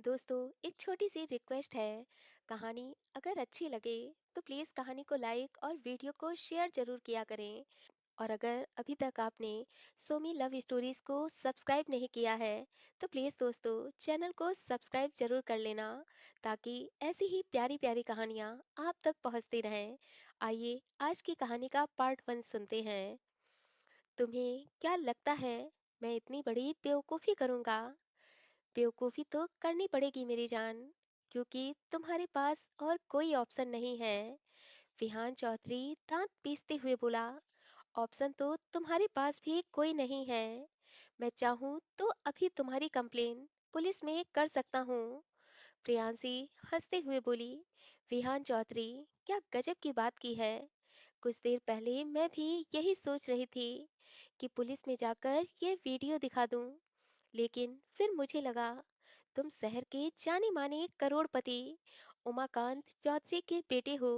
दोस्तों, एक छोटी सी रिक्वेस्ट है। कहानी अगर अच्छी लगे तो प्लीज कहानी को लाइक और वीडियो को शेयर जरूर किया करें। और अगर अभी तक आपने सोमी लव स्टोरीज को सब्सक्राइब नहीं किया है तो प्लीज दोस्तों चैनल को सब्सक्राइब जरूर कर लेना, ताकि ऐसी ही प्यारी प्यारी कहानियाँ आप तक पहुँचती रहें। आइए आज की कहानी का पार्ट 1 सुनते हैं। तुम्हें क्या लगता है मैं इतनी बड़ी बेवकूफ़ी करूँगा? बेवकूफ़ी तो करनी पड़ेगी मेरी जान, क्योंकि तुम्हारे पास और कोई ऑप्शन नहीं है। विहान चौधरी दांत पीसते हुए बोला, ऑप्शन तो तुम्हारे पास भी कोई नहीं है। मैं चाहूँ तो अभी तुम्हारी कंप्लेन पुलिस में कर सकता हूँ। प्रियांशी हंसते हुए बोली, विहान चौधरी, क्या गजब की बात की है। कुछ देर पहले मैं भी यही सोच रही थी कि पुलिस में जाकर ये वीडियो दिखा दूं, लेकिन फिर मुझे लगा तुम शहर के जाने माने करोड़पति उमाकांत चौधरी के बेटे हो।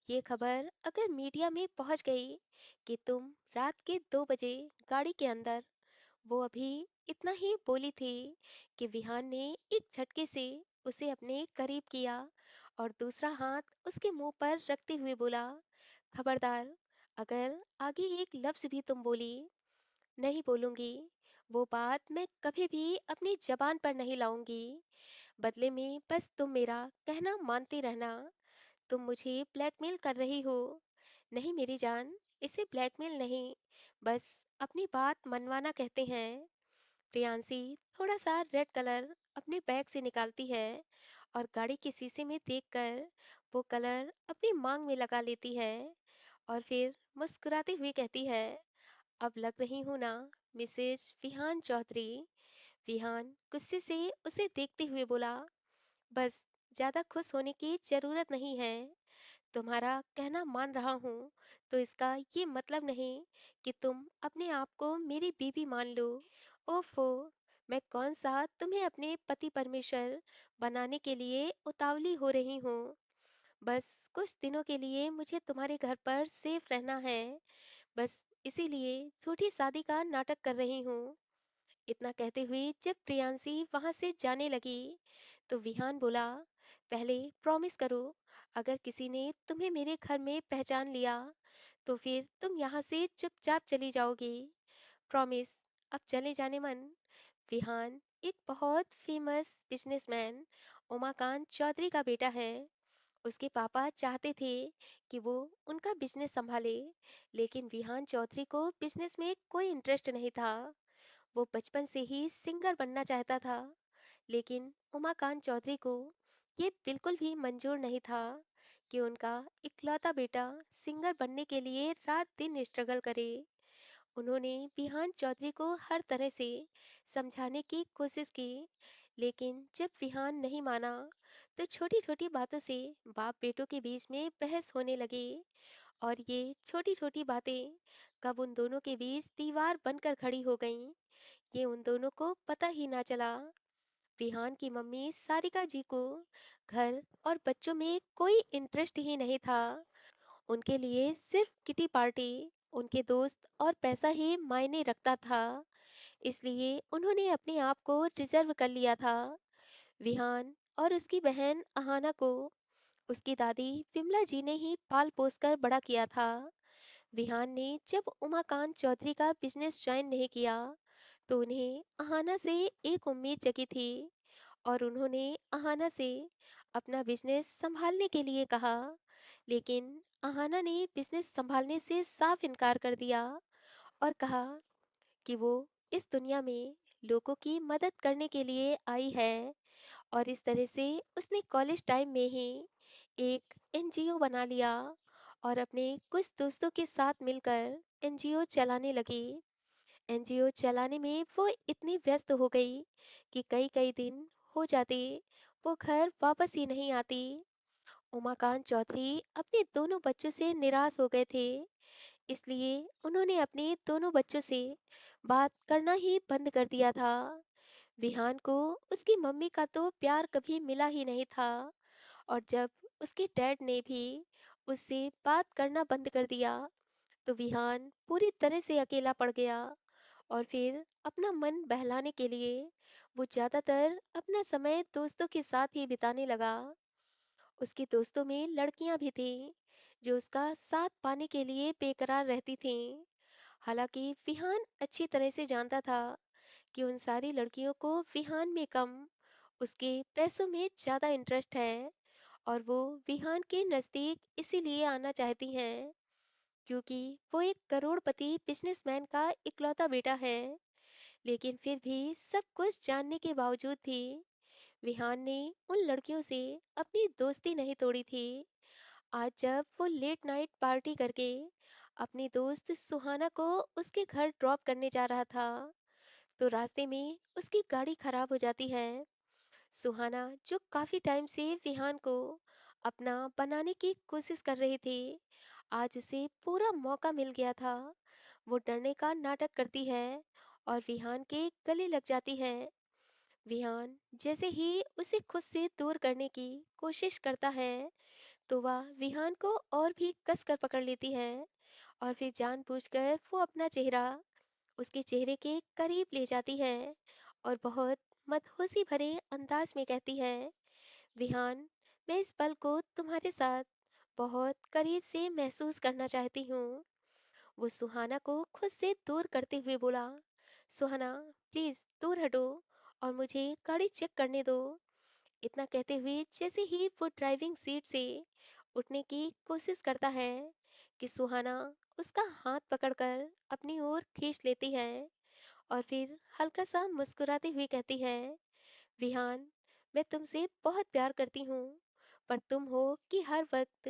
ये खबर अगर मीडिया में पहुंच गई कि तुम रात के 2 बजे गाड़ी के अंदर, वो अभी इतना ही बोली थी कि विहान ने एक झटके से उसे अपने करीब किया और दूसरा हाथ उसके मुंह पर रखते हुए बोला, खबरदार, अगर आगे एक लफ्ज भी तुम बोली। नहीं बोलूंगी। वो बात मैं कभी भी अपनी जबान पर नहीं लाऊंगी। बदले में बस तुम मेरा कहना मानते रहना। तुम मुझे ब्लैकमेल कर रही हो। नहीं मेरी जान, इसे ब्लैकमेल नहीं, बस अपनी बात मनवाना कहते हैं। प्रियांशी थोड़ा सा रेड कलर अपने बैग से निकालती है और गाड़ी के शीशे में देखकर वो कलर अपनी मांग में लगा लेती है और फिर मुस्कुराते हुए कहती है, अब लग रही हूँ ना, मिसेस विहान चौधरी। विहान गुस्से से उसे देखते हुए बोला, बस, ज्यादा खुश होने की जरूरत नहीं है। तुम्हारा कहना मान रहा हूँ तो इसका ये मतलब नहीं कि तुम अपने आप को मेरी बीवी मान लो। ओफो, मैं कौन सा तुम्हें अपने पति परमेश्वर बनाने के लिए उतावली हो रही हूँ। बस कुछ दिनों के लिए मुझे तुम्हारे घर पर सेफ रहना है। बस इसीलिए झूठी शादी का नाटक कर रही हूँ। इतना कहते हुए जब प्रियांशी वहां से जाने लगी तो विहान बोला, पहले प्रॉमिस करो, अगर किसी ने तुम्हें मेरे घर में पहचान लिया तो फिर तुम यहाँ से चुपचाप चली जाओगी। प्रॉमिस। अब चले जाने मन। विहान एक बहुत फेमस बिजनेसमैन उमाकांत चौधरी का बेटा है। उसके पापा चाहते थे कि वो उनका बिजनेस संभाले, लेकिन विहान चौधरी को बिजनेस में कोई इंटरेस्ट नहीं था। वो बचपन से ही सिंगर बनना चाहता था, लेकिन उमाकांत चौधरी को ये बिल्कुल भी मंजूर नहीं था कि उनका इकलौता बेटा सिंगर बनने के लिए रात दिन स्ट्रगल करे। उन्होंने विहान चौधरी को हर तरह से समझाने की कोशिश की, लेकिन जब विहान नहीं माना तो छोटी छोटी बातों से बाप बेटों के बीच में बहस होने लगी। और ये छोटी छोटी बातें कब उन दोनों के बीच दीवार बनकर खड़ी हो गईं, ये उन दोनों को पता ही ना चला। विहान की मम्मी सारिका जी को घर और बच्चों में कोई इंटरेस्ट ही नहीं था। उनके लिए सिर्फ किटी पार्टी, उनके दोस्त और पैसा ही मायने रखता था। इसलिए उन्होंने अपने आप को रिजर्व कर लिया था। विहान और उसकी बहन अहाना को उसकी दादी विमला जी ने ही पाल पोस कर बड़ा किया था। विहान ने जब उमाकांत चौधरी का बिजनेस ज्वाइन नहीं किया तो उन्हें अहाना से एक उम्मीद जगी थी और उन्होंने अहाना से अपना बिजनेस संभालने के लिए कहा, लेकिन अहाना ने बिजनेस संभालने से साफ इनकार कर दिया और कहा कि वो इस दुनिया में लोगों की मदद करने के लिए आई है। और इस तरह से उसने कॉलेज टाइम में ही एक एनजीओ बना लिया और अपने कुछ दोस्तों के साथ मिलकर एनजीओ चलाने लगी। एनजीओ चलाने में वो इतनी व्यस्त हो गई कि कई कई दिन हो जाते वो घर वापस ही नहीं आती। उमाकांत चौधरी अपने दोनों बच्चों से निराश हो गए थे, इसलिए उन्होंने अपने दोनों बच्चों से बात करना ही बंद कर दिया था। विहान को उसकी मम्मी का तो प्यार कभी मिला ही नहीं था, और जब उसके डैड ने भी उससे बात करना बंद कर दिया तो विहान पूरी तरह से अकेला पड़ गया। और फिर अपना मन बहलाने के लिए वो ज्यादातर अपना समय दोस्तों के साथ ही बिताने लगा। उसके दोस्तों में लड़कियां भी थीं जो उसका साथ पाने के लिए बेकरार रहती थीं। हालांकि विहान अच्छी तरह से जानता था कि उन सारी लड़कियों को विहान में कम, उसके पैसों में ज्यादा इंटरेस्ट है, और वो विहान के नजदीक इसीलिए आना चाहती हैं क्योंकि वो एक करोड़पति बिजनेसमैन का इकलौता बेटा है। लेकिन फिर भी सब कुछ जानने के बावजूद भी विहान ने उन लड़कियों से अपनी दोस्ती नहीं तोड़ी थी। आज जब वो लेट नाइट पार्टी करके अपनी दोस्त सुहाना को उसके घर ड्रॉप करने जा रहा था, तो रास्ते में उसकी गाड़ी खराब हो जाती है। सुहाना, जो काफी टाइम से विहान को अपना बनाने की कोशिश कर रही थी, आज उसे पूरा मौका मिल गया था। वो डरने का नाटक करती है और विहान के गले लग जाती है। विहान जैसे ही उसे खुद से दूर करने की कोशिश करता है, तो वह विहान को और भी कसकर पकड़ लेती है और फिर जानबूझकर वो अपना चेहरा उसके चेहरे के करीब ले जाती है और बहुत मदहोशी भरे अंदाज में कहती है, विहान, मैं इस पल को तुम्हारे साथ बहुत करीब से महसूस करना चाहती हूँ। वो सुहाना को खुद से दूर करते हुए बोला, सुहाना, प्लीज दूर हटो और मुझे गाड़ी चेक करने दो। इतना कहते हुए जैसे ही वो ड्राइविंग सीट से उठने की कोशिश करता है कि सुहाना उसका हाथ पकड़कर अपनी ओर खींच लेती है और फिर हल्का सा मुस्कुराते हुए कहती है, विहान, मैं तुमसे बहुत प्यार करती हूँ, पर तुम हो कि हर वक्त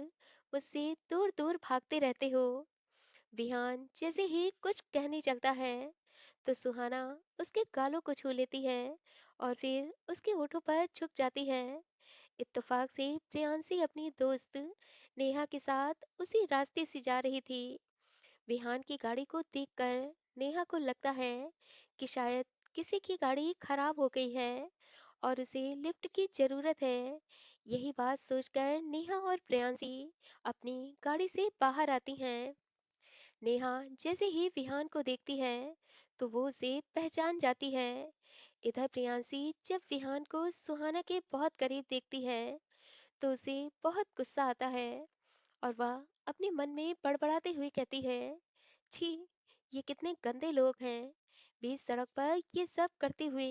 मुझसे दूर दूर भागते रहते हो। विहान जैसे ही कुछ कहने चलता है, तो सुहाना उसके गालों को छू लेती है और फिर उसके होठों पर छुप जाती है। इत्तेफाक से प्रियांशी अपनी दोस्त नेहा के साथ उसी रास्ते से जा रही थी। विहान की गाड़ी को देखकर नेहा को लगता है कि शायद किसी की गाड़ी खराब हो गई है और उसे लिफ्ट की जरूरत है। यही बात सोचकर नेहा और प्रियांशी अपनी गाड़ी से बाहर आती हैं। नेहा जैसे ही विहान को देखती है, तो वो उसे पहचान जाती है। इधर प्रियांशी जब विहान को सुहाना के बहुत करीब देखती है, तो उसे बहुत गुस्सा आता है और वह अपने मन में बड़बड़ाते हुए कहती है, छी, ये कितने गंदे लोग हैं, बीच सड़क पर ये सब करते हुए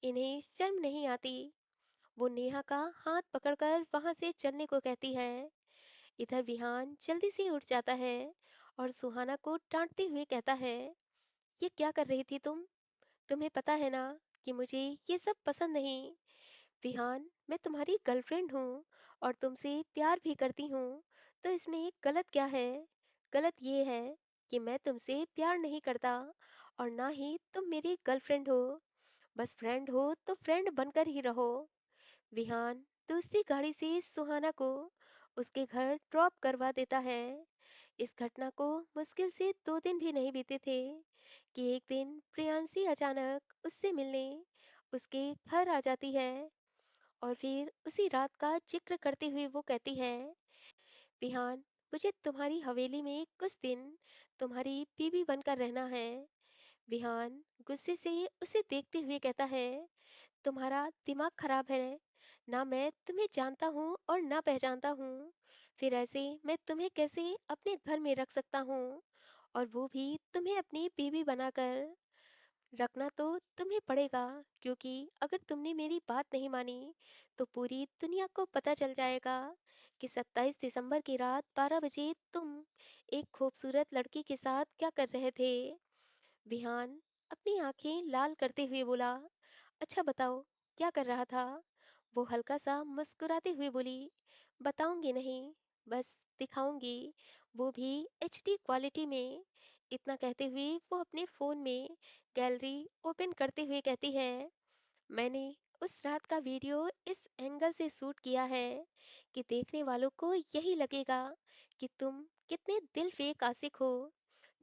इन्हें शर्म नहीं आती। वो नेहा का हाथ पकड़कर वहां से चलने को कहती है। इधर विहान जल्दी से उठ जाता है और सुहाना को डांटते हुए कहता है, ये क्या कर रही थी तुम? तुम्हें पता है ना कि मुझे ये सब पसंद नहीं। विहान, मैं तुम्हारी गर्लफ्रेंड हूँ और तुमसे प्यार भी करती हूँ, तो इसमें गलत क्या है? गलत ये है कि मैं तुमसे प्यार नहीं करता और ना ही तुम मेरी गर्लफ्रेंड हो। बस फ्रेंड हो तो फ्रेंड बनकर ही रहो। विहान दूसरी गाड़ी से सुहाना को उसके घर ड्रॉप करवा देता है। इस घटना को मुश्किल से 2 दिन भी नहीं बीते थे कि एक दिन प्रियांशी अचानक उससे मिलने उसके घर आ जाती है और फिर उसी रात का जिक्र करते हुए वो कहती है, विहान, मुझे तुम्हारी हवेली में कुछ दिन तुम्हारी बीवी बनकर रहना है। विहान गुस्से से उसे देखते हुए कहता है, तुम्हारा दिमाग खराब है। ना मैं तुम्हें जानता हूँ और ना पहचानता हूँ, फिर ऐसे मैं तुम्हें कैसे अपने घर में रख सकता हूँ, और वो भी तुम्हें अपनी बीवी बनाकर। रखना तो तुम्हें पड़ेगा, क्योंकि अगर तुमने मेरी बात नहीं मानी तो पूरी दुनिया को पता चल जाएगा कि 27 दिसंबर की रात 12 बजे तुम एक खूबसूरत लड़की के साथ क्या कर रहे थे। विहान अपनी आंखें लाल करते हुए बोला, अच्छा बताओ, क्या कर रहा था? वो हल्का सा मुस्कुराते हुए बोली, बताऊंगी नहीं, बस दिखाऊंगी, वो भी एचडी क्वालिटी में। इतना कहते हुए वो अपने फोन में गैलरी ओपन करते हुए कहती है, मैंने उस रात का वीडियो इस एंगल से शूट किया है कि देखने वालों को यही लगेगा कि तुम कितने दिल फेक आशिक हो,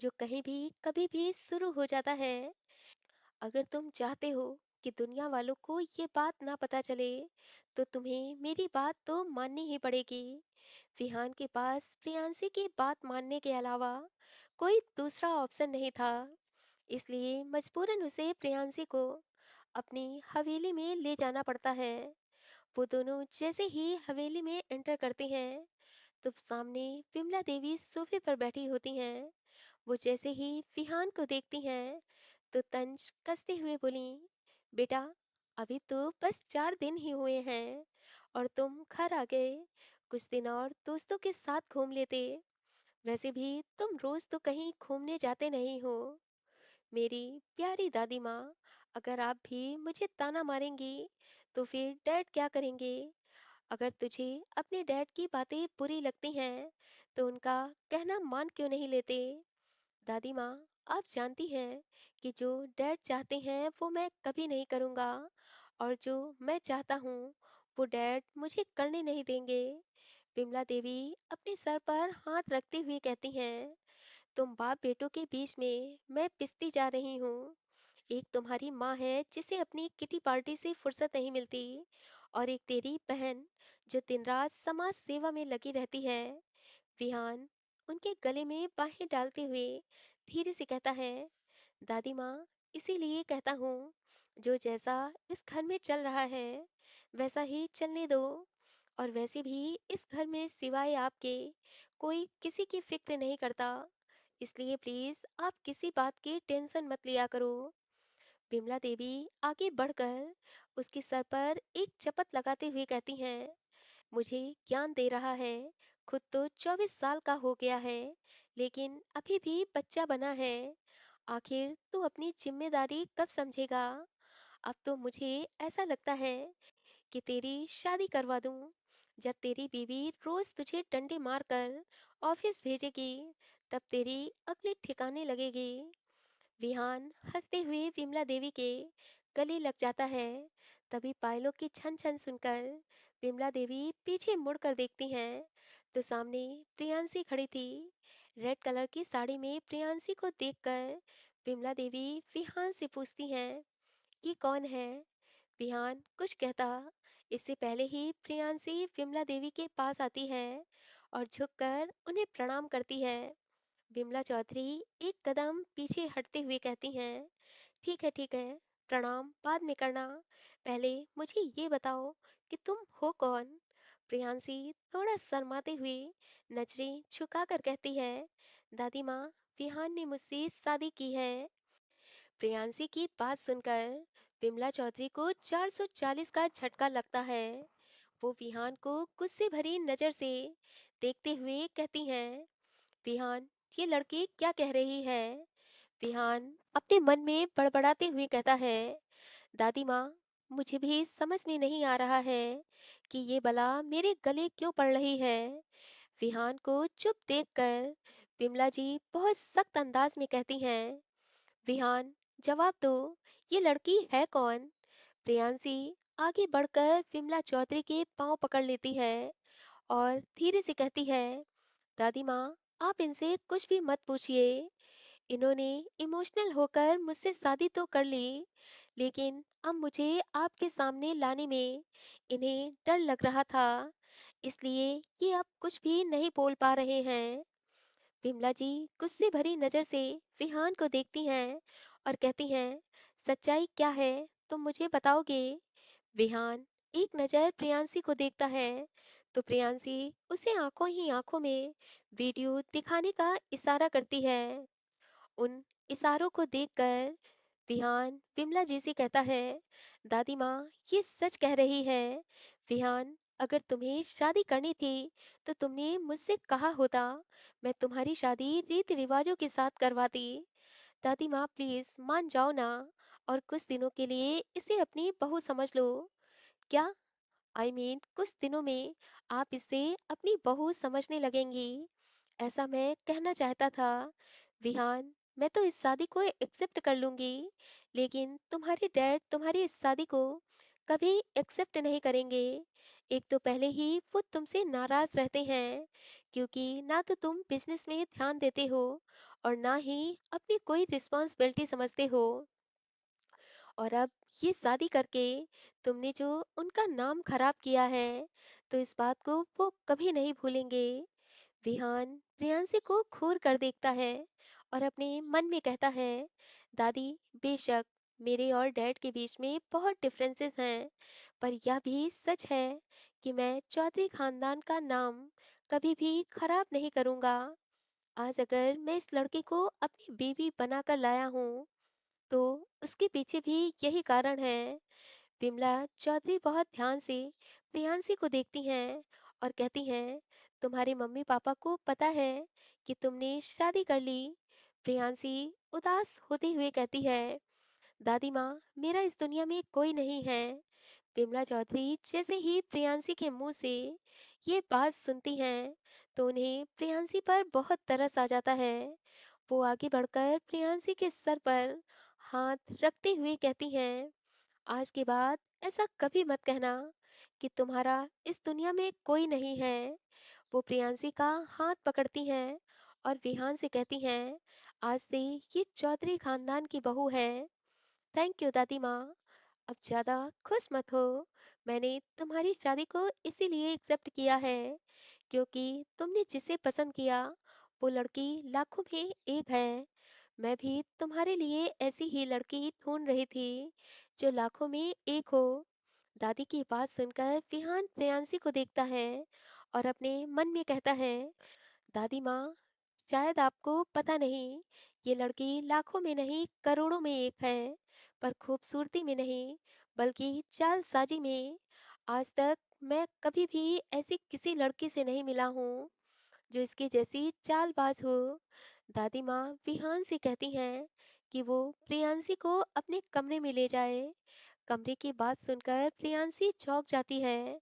जो कहीं भी कभी भी शुरू हो जाता है। अगर तुम चाहते हो कि दुनिया वालों को ये बात ना पता चले, तो तुम्हें मेरी बात तो माननी ही पड़ेगी। विहान के पास प्रियांशी की बात मानने के अलावा कोई दूसरा ऑप्शन नहीं था, इसलिए मजबूरन उसे प्रियांशी को अपनी हवेली में ले जाना पड़ता है। वो दोनों जैसे ही हवेली में एंटर करते हैं, तो सामने विमला देवी सोफे पर बैठी होती हैं। वो जैसे ही विहान को देखती हैं, तो तंज कसते हुए बोली, बेटा, अभी तो बस 4 दिन ही हुए हैं और तुम घर आ गए। कुछ दिन और दोस्तों के साथ घूम लेते। वैसे भी तुम रोज तो कहीं घूमने जाते नहीं हो। मेरी प्यारी दादी माँ, अगर आप भी मुझे ताना मारेंगी, तो फिर डैड क्या करेंगे? अगर तुझे अपने डैड की बातें बुरी लगती हैं, तो उनका कहना मान क्यों नहीं लेते? दादी माँ, आप जानती हैं कि जो डैड चाहते हैं वो मैं कभी नहीं करूँगा, और जो मैं चाहता हूँ वो डैड मुझे करने नहीं देंगे। विमला देवी अपने सर पर हाथ रखते हुए कहती हैं, तुम बाप बेटों के बीच में मैं पिसती जा रही हूँ। एक तुम्हारी माँ है जिसे अपनी किटी पार्टी से फुर्सत नहीं मिलती, और एक तेरी बहन जो दिन रात समाज सेवा में लगी रहती है। विहान उनके गले में बाहें डालते हुए धीरे से कहता है, दादी माँ, इसीलिए कहता हूँ, जो जैसा इस घर में चल रहा है वैसा ही चलने दो। और वैसे भी इस घर में सिवाय आपके कोई किसी की फिक्र नहीं करता, इसलिए प्लीज आप किसी बात की टेंशन मत लिया करो। विमला देवी आगे बढ़कर उसके सर पर एक चपत लगाते हुए कहती हैं, मुझे ज्ञान दे रहा है। खुद तो 24 साल का हो गया है, लेकिन अभी भी बच्चा बना है। आखिर तू अपनी जिम्मेदारी कब समझेगा? अब तो मुझे ऐसा लगता है कि तेरी शादी करवा दूं। जब तेरी बीवी रोज तुझे डंडे मारकर ऑफिस भेजेगी, तब तेरी अगली ठिकाने लगेगी। विहान हंसते हुए विमला देवी के गले लग जाता है। तभी पायलों की छन छन सुनकर विमला देवी पीछे मुड़कर देखती हैं, तो सामने प्रियांशी खड़ी थी। रेड कलर की साड़ी में प्रियांशी को देखकर विमला देवी विहान से पूछती हैं, ये कौन है? विहान कुछ कहता, इससे पहले ही प्रियांशी विमला देवी के पास आती है और झुककर उन्हें प्रणाम करती है। विमला चौधरी एक कदम पीछे हटते हुए कहती हैं, ठीक है, प्रणाम बाद में करना। पहले मुझे ये बताओ कि तुम हो कौन? प्रियांशी थोड़ा शर्माते हुए नजरें झुकाकर कहती है, दादी माँ, विहान ने मुझसे शादी की है। प्रियांशी की बात सुनकर विमला चौधरी को 440 का झटका लगता है। वो विहान को गुस्से भरी नजर से देखते हुए कहती हैं, विहान, ये लड़की क्या कह रही है? विहान अपने मन में बड़बड़ाते हुए कहता है, दादी माँ, मुझे भी समझ में नहीं आ रहा है कि ये बला मेरे गले क्यों पड़ रही है। विहान को चुप देखकर विमला जी बहुत सख्त अंदाज में कहती हैं, विहान, जवाब दो, ये लड़की है कौन? प्रियांशी आगे बढ़कर विमला चौधरी के पांव पकड़ लेती है और धीरे से कहती है, दादी माँ, आप इनसे कुछ भी मत पूछिए। इन्होंने इमोशनल होकर मुझसे शादी तो कर ली, लेकिन अब मुझे आपके सामने लाने में इन्हें डर लग रहा था, इसलिए ये अब कुछ भी नहीं बोल पा रहे हैं। विमला जी गुस्से भरी नजर से विहान को देखती हैं और कहती हैं, सच्चाई क्या है, तुम मुझे बताओगे? विहान एक नजर प्रियांशी को देखता है, तो प्रियांशी उसे आंखों ही आंखों में वीडियो दिखाने का इशारा करती है। उन इशारों को देखकर विहान विमला जी से कहता है, दादी माँ, ये सच कह रही है। विहान, अगर तुम्हें शादी करनी थी तो तुमने मुझसे कहा होता, मैं तुम्हारी शादी रीति रिवाजों के साथ करवाती। दादी माँ, प्लीज मान जाओ ना, और कुछ दिनों के लिए इसे अपनी बहू समझ लो। क्या? कुछ दिनों में आप इसे अपनी बहू समझने लगेंगी, ऐसा मैं कहना चाहता था। विहान, मैं तो इस शादी को एक्सेप्ट कर लूंगी, लेकिन तुम्हारे डैड तुम्हारी इस शादी को कभी एक्सेप्ट नहीं करेंगे। एक तो पहले ही वो तुमसे नाराज रहते हैं, क्योंकि ना तो तुम बिजनेस में ध्यान देते हो और ना ही अपनी कोई रिस्पॉन्सिबिलिटी समझते हो। और अब ये शादी करके तुमने जो उनका नाम खराब किया है, तो इस बात को वो कभी नहीं भूलेंगे। विहान प्रियांशी को घूर कर देखता है और अपने मन में कहता है, दादी, बेशक मेरे और डैड के बीच में बहुत डिफरेंसेस हैं, पर यह भी सच है कि मैं चौधरी खानदान का नाम कभी भी खराब नहीं करूंगा। आज अगर मैं इस लड़के को अपनी बीवी बनाकर लाया हूँ, तो उसके पीछे भी यही कारण है। विमला चौधरी बहुत ध्यान से प्रियांशी को देखती हैं और कहती हैं, तुम्हारे मम्मी पापा को पता है कि तुमने शादी कर ली। प्रियांशी उदास होते हुए कहती है, दादी माँ, मेरा इस दुनिया में कोई नहीं है। विमला चौधरी जैसे ही प्रियांशी के मुंह से ये बात सुनती हैं, तो उन्हें प्रियांशी पर बहुत तरस आ जाता है। वो आगे बढ़कर प्रियांशी के सर पर हाथ रखते हुए कहती हैं, आज के बाद ऐसा कभी मत कहना कि तुम्हारा इस दुनिया में कोई नहीं है। वो प्रियांशी का हाथ पकड़ती हैं और विहान से कहती हैं, आज से ये चौधरी खानदान की बहू है। थैंक यू दादी माँ। अब ज़्यादा खुश मत हो। मैंने तुम्हारी शादी को इसीलिए एक्सेप्ट किया है क्योंकि तुमने जिसे पसंद किया वो लड़की लाखों में एक है। मैं भी तुम्हारे लिए ऐसी ही लड़की ढूंढ रही थी जो लाखों में एक हो। दादी की बात सुनकर विहान प्रेयांशी को देखता है और अपने मन में कहता है, दादी माँ, शायद आपको पता नहीं, ये लड़की लाखों में नहीं करोड़ों में एक है, पर खूबसूरती में नहीं, बल्कि चालसाजी में। आज तक मैं कभी भी ऐसी किसी लड़की से नहीं मिला हूँ जो इसकी जैसी चालबाज हो। दादी माँ विहान से कहती हैं कि वो प्रियांशी को अपने कमरे में ले जाए। कमरे की बात सुनकर प्रियांशी चौंक जाती है।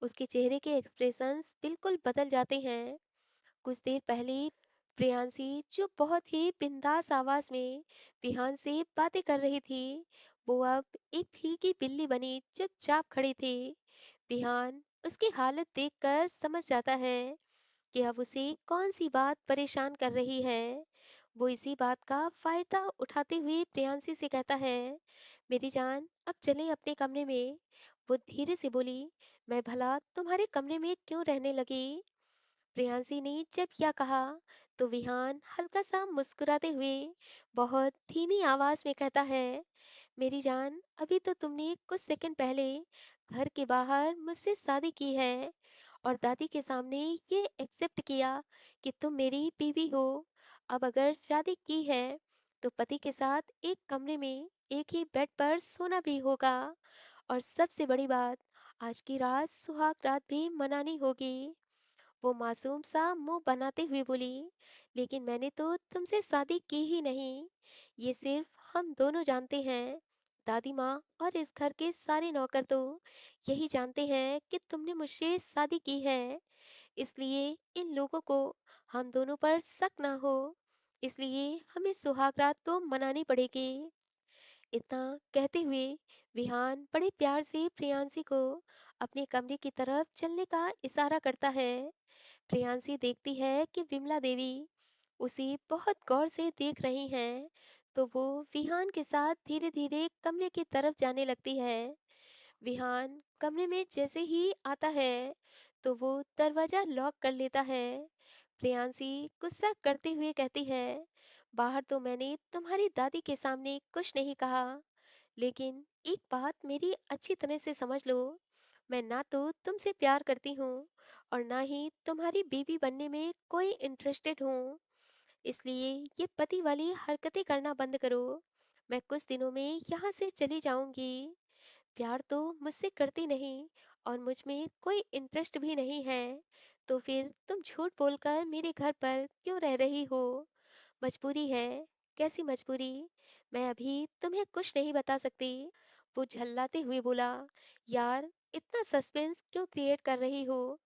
उसके चेहरे के एक्सप्रेशंस बिल्कुल बदल जाते हैं। कुछ देर पहले प्रियांशी जो बहुत ही बिंदास आवाज में विहान से बातें कर रही थी, वो अब एक भीगी बिल्ली बनी चुपचाप खड़ी थी। विहान उसकी हालत देखकर समझ जाता है कि अब उसे कौन सी बात परेशान कर रही है। वो इसी बात का फायदा उठाते हुए प्रियांशी से कहता है, मेरी जान, अब चलें अपने कमरे में। वो धीरे से बोली, मैं भला तुम्हारे कमरे में क्यों रहने लगी? प्रियांशी ने जब यह कहा, तो विहान हल्का सा मुस्कुराते हुए बहुत धीमी आवाज में कहता है, मेरी जान, अभी तो तुमने कुछ सेकंड पहले घर के बाहर मुझसे शादी की है और दादी के सामने ये एक्सेप्ट किया कि तुम मेरी बीवी हो। अब अगर शादी की है तो पति के साथ एक कमरे में एक ही बेड पर सोना भी होगा, और सबसे बड़ी बात, आज की रात सुहाग रात भी मनानी होगी। वो मासूम सा मुंह बनाते हुए बोली, लेकिन मैंने तो तुमसे शादी की ही नहीं। ये सिर्फ हम दोनों जानते हैं। दादी माँ और इस घर के सारे नौकर तो यही जानते हैं कि तुमने मुझसे शादी की है। इसलिए इन लोगों को हम दोनों पर शक ना हो, इसलिए हमें सुहाग रात तो मनानी पड़ेगी। इतना कहते हुए विहान बड़े प्यार से प्रियांशी को अपने कमरे की तरफ चलने का इशारा करता है। प्रियांशी देखती है कि विमला देवी उसे बहुत गौर से देख रही हैं, तो वो विहान के साथ धीरे धीरे कमरे की तरफ जाने लगती है। विहान कमरे में जैसे ही आता है, तो वो दरवाजा लॉक कर लेता है। प्रियांशी गुस्सा करते हुए कहती है, बाहर तो मैंने तुम्हारी दादी के सामने कुछ नहीं कहा, लेकिन एक बात मेरी अच्छी तरह से समझ लो, मैं ना तो तुमसे प्यार करती हूँ और ना ही तुम्हारी बीवी बनने में कोई इंटरेस्टेड हूँ। इसलिए ये पति वाली हरकतें करना बंद करो। मैं कुछ दिनों में यहाँ से चली जाऊंगी। प्यार तो मुझसे करती नहीं और मुझ में कोई इंटरेस्ट भी नहीं है, तो फिर तुम झूठ बोलकर मेरे घर पर क्यों रह रही हो? मजबूरी है। कैसी मजबूरी? मैं अभी तुम्हें कुछ नहीं बता सकती। वो झल्लाते हुए बोला, यार, इतना सस्पेंस क्यों क्रिएट कर रही हो?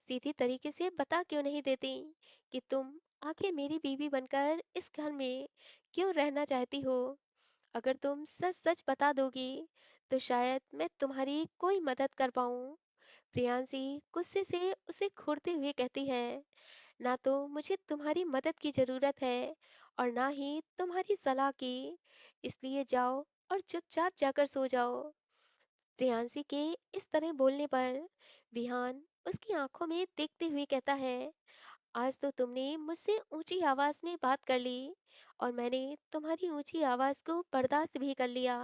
सीधी तरीके से बता क्यों नहीं देती कि तुम आखिर मेरी बीवी बनकर इस घर में क्यों रहना चाहती हो? अगर तुम सच सच बता दोगी तो शायद मैं तुम्हारी कोई मदद कर पाऊं। प्रियांशी गुस्से से उसे घूरते हुए कहती है, ना तो मुझे तुम्हारी मदद की जरूरत है और ना ही तुम्हारी सलाह की। इसलिए जाओ और चुपचाप जाकर सो जाओ। प्रियांशी के इस तरह बोलने पर विहान उसकी आंखों में देखते हुए कहता है, आज तो तुमने मुझसे ऊंची आवाज में बात कर ली और मैंने तुम्हारी ऊंची आवाज को बर्दाश्त भी कर लिया।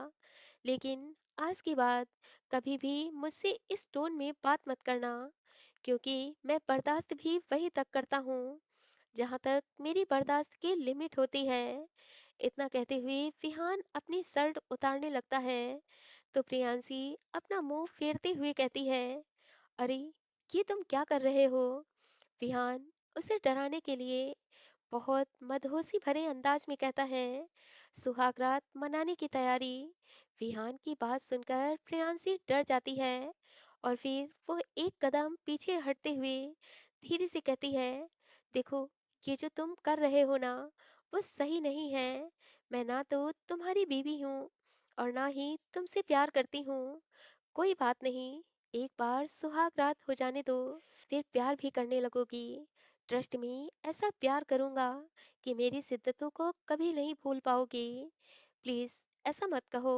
लेकिन आज के बाद कभी भी मुझसे इस टोन में बात मत करना, क्योंकि मैं बर्दाश्त भी वहीं तक करता हूँ जहाँ तक मेरी बर्दाश्त की लिमिट होती है। इतना कहते हुए विहान अपनी शर्ट उतारने लगता है, तो प्रियांशी अपना मुंह फेरते हुए कहती है, अरे ये तुम क्या कर रहे हो? विहान उसे डराने के लिए बहुत मदहोशी भरे अंदाज में कहता है, सुहाग रात मनाने की तैयारी। विहान की बात सुनकर प्रियांशी डर जाती है और फिर वो एक कदम पीछे हटते हुए धीरे से कहती है, देखो, ये जो तुम कर रहे हो ना, वो सही नहीं है। मैं ना तो तुम्हारी बीवी हूँ और ना ही तुमसे प्यार करती हूँ। कोई बात नहीं, एक बार सुहाग रात हो जाने दो, फिर प्यार भी करने लगोगी। ट्रस्ट मी, ऐसा प्यार करूंगा कि मेरी शिद्दतों को कभी नहीं भूल पाओगी। प्लीज ऐसा मत कहो।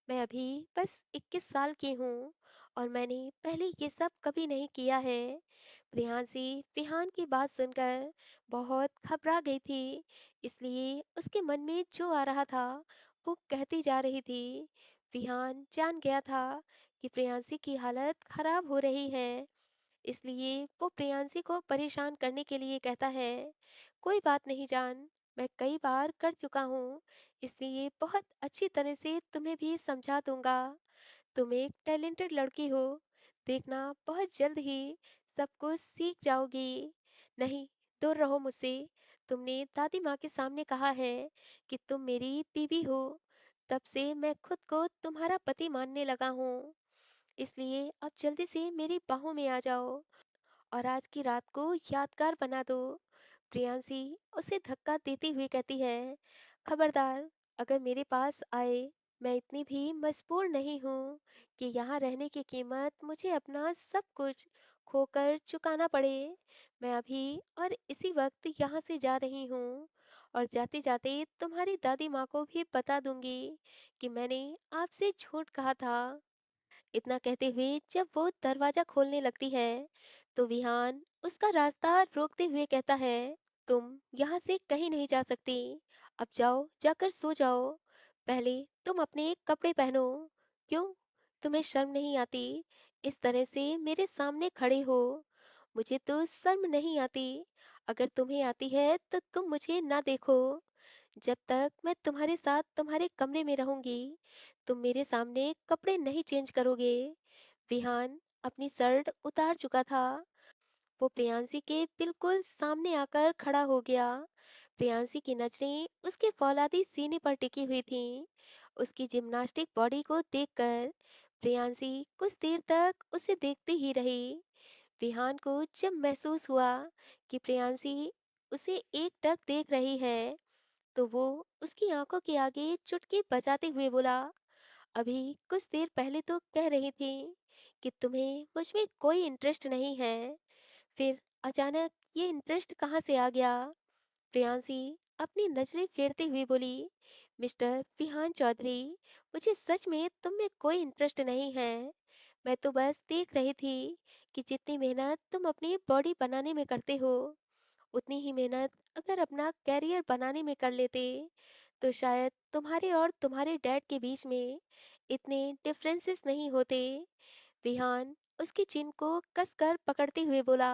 मैं अभी बस 21 साल की हूँ और मैंने पहले ये सब कभी नहीं किया है। प्रियांशी विहान की बात सुनकर बहुत घबरा गई थी, इसलिए उसके मन में जो आ रहा था वो कहती जा रही थी। विहान जान गया था कि प्रियांशी की हालत खराब हो रही है, इसलिए वो प्रियांशी को परेशान करने के लिए कहता है, कोई बात नहीं जान, मैं कई बार कर चुका हूँ, इसलिए बहुत अच्छी तरह से तुम्हें भी समझा दूंगा। तुम एक टैलेंटेड लड़की हो, देखना बहुत जल्द ही सब कुछ सीख जाओगी। नहीं, दूर रहो मुझसे। तुमने दादी माँ के सामने कहा है कि तुम मेरी बीवी हो, तब से मैं खुद को तुम्हारा पति मानने लगा हूँ, इसलिए अब जल्दी से मेरी बाहों में आ जाओ और आज की रात को यादगार बना दो। प्रियांशी उसे धक्का देती हुई कहती है, खबरदार, अगर मेरे पास आए। मैं इतनी भी मजबूर नहीं हूँ कि यहाँ रहने की कीमत मुझे अपना सब कुछ खोकर चुकाना पड़े। मैं अभी और इसी वक्त यहाँ से जा रही हूँ और जाते जाते तुम्हारी दादी माँ को भी बता दूंगी कि मैंने आपसे झूठ कहा था। इतना कहते हुए जब वो दरवाजा खोलने लगती है, तो विहान उसका रास्ता रोकते हुए कहता है, तुम यहाँ से कहीं नहीं जा सकती। अब जाओ, जाकर सो जाओ। पहले तुम अपने कपड़े पहनो। क्यों, तुम्हें शर्म नहीं आती इस तरह से मेरे सामने खड़े हो? मुझे तो शर्म नहीं आती। अगर तुम्हें आती है तो तुम मुझे ना देखो। जब तक मैं तुम्हारे साथ तुम्हारे कमरे में रहूंगी, तुम मेरे सामने कपड़े नहीं चेंज करोगे। विहान अपनी शर्ट उतार चुका था। वो प्रियांशी के बिल्कुल सामने आकर खड़ा हो गया। प्रियांशी की नजरें उसके फौलादी सीने पर टिकी हुई थीं। उसकी जिम्नास्टिक बॉडी को देखकर प्रियांशी कुछ देर तक उसे देखती ही रही। विहान को जब महसूस हुआ कि प्रियांशी उसे एकटक देख रही है, तो वो उसकी आंखों के आगे चुटकी बजाते हुए बोला, अभी कुछ देर पहले तो कह रही थी कि तुम्हें मुझ में कोई इंटरेस्ट नहीं है, फिर अचानक ये इंटरेस्ट कहाँ से आ गया? प्रियांशी अपनी नजरें फेरते हुए बोली, मिस्टर विहान चौधरी, मुझे सच में तुम में कोई इंटरेस्ट नहीं है। मैं तो बस देख रही थी कि जितनी मेहनत तुम अपनी बॉडी बनाने में करते हो, उतनी ही मेहनत अगर अपना कैरियर बनाने में कर लेते, तो शायद तुम्हारे और तुम्हारे डैड के बीच में इतने डिफरेंसेस नहीं होते। विहान उसकी चिन को कसकर पकड़ते हुए बोला,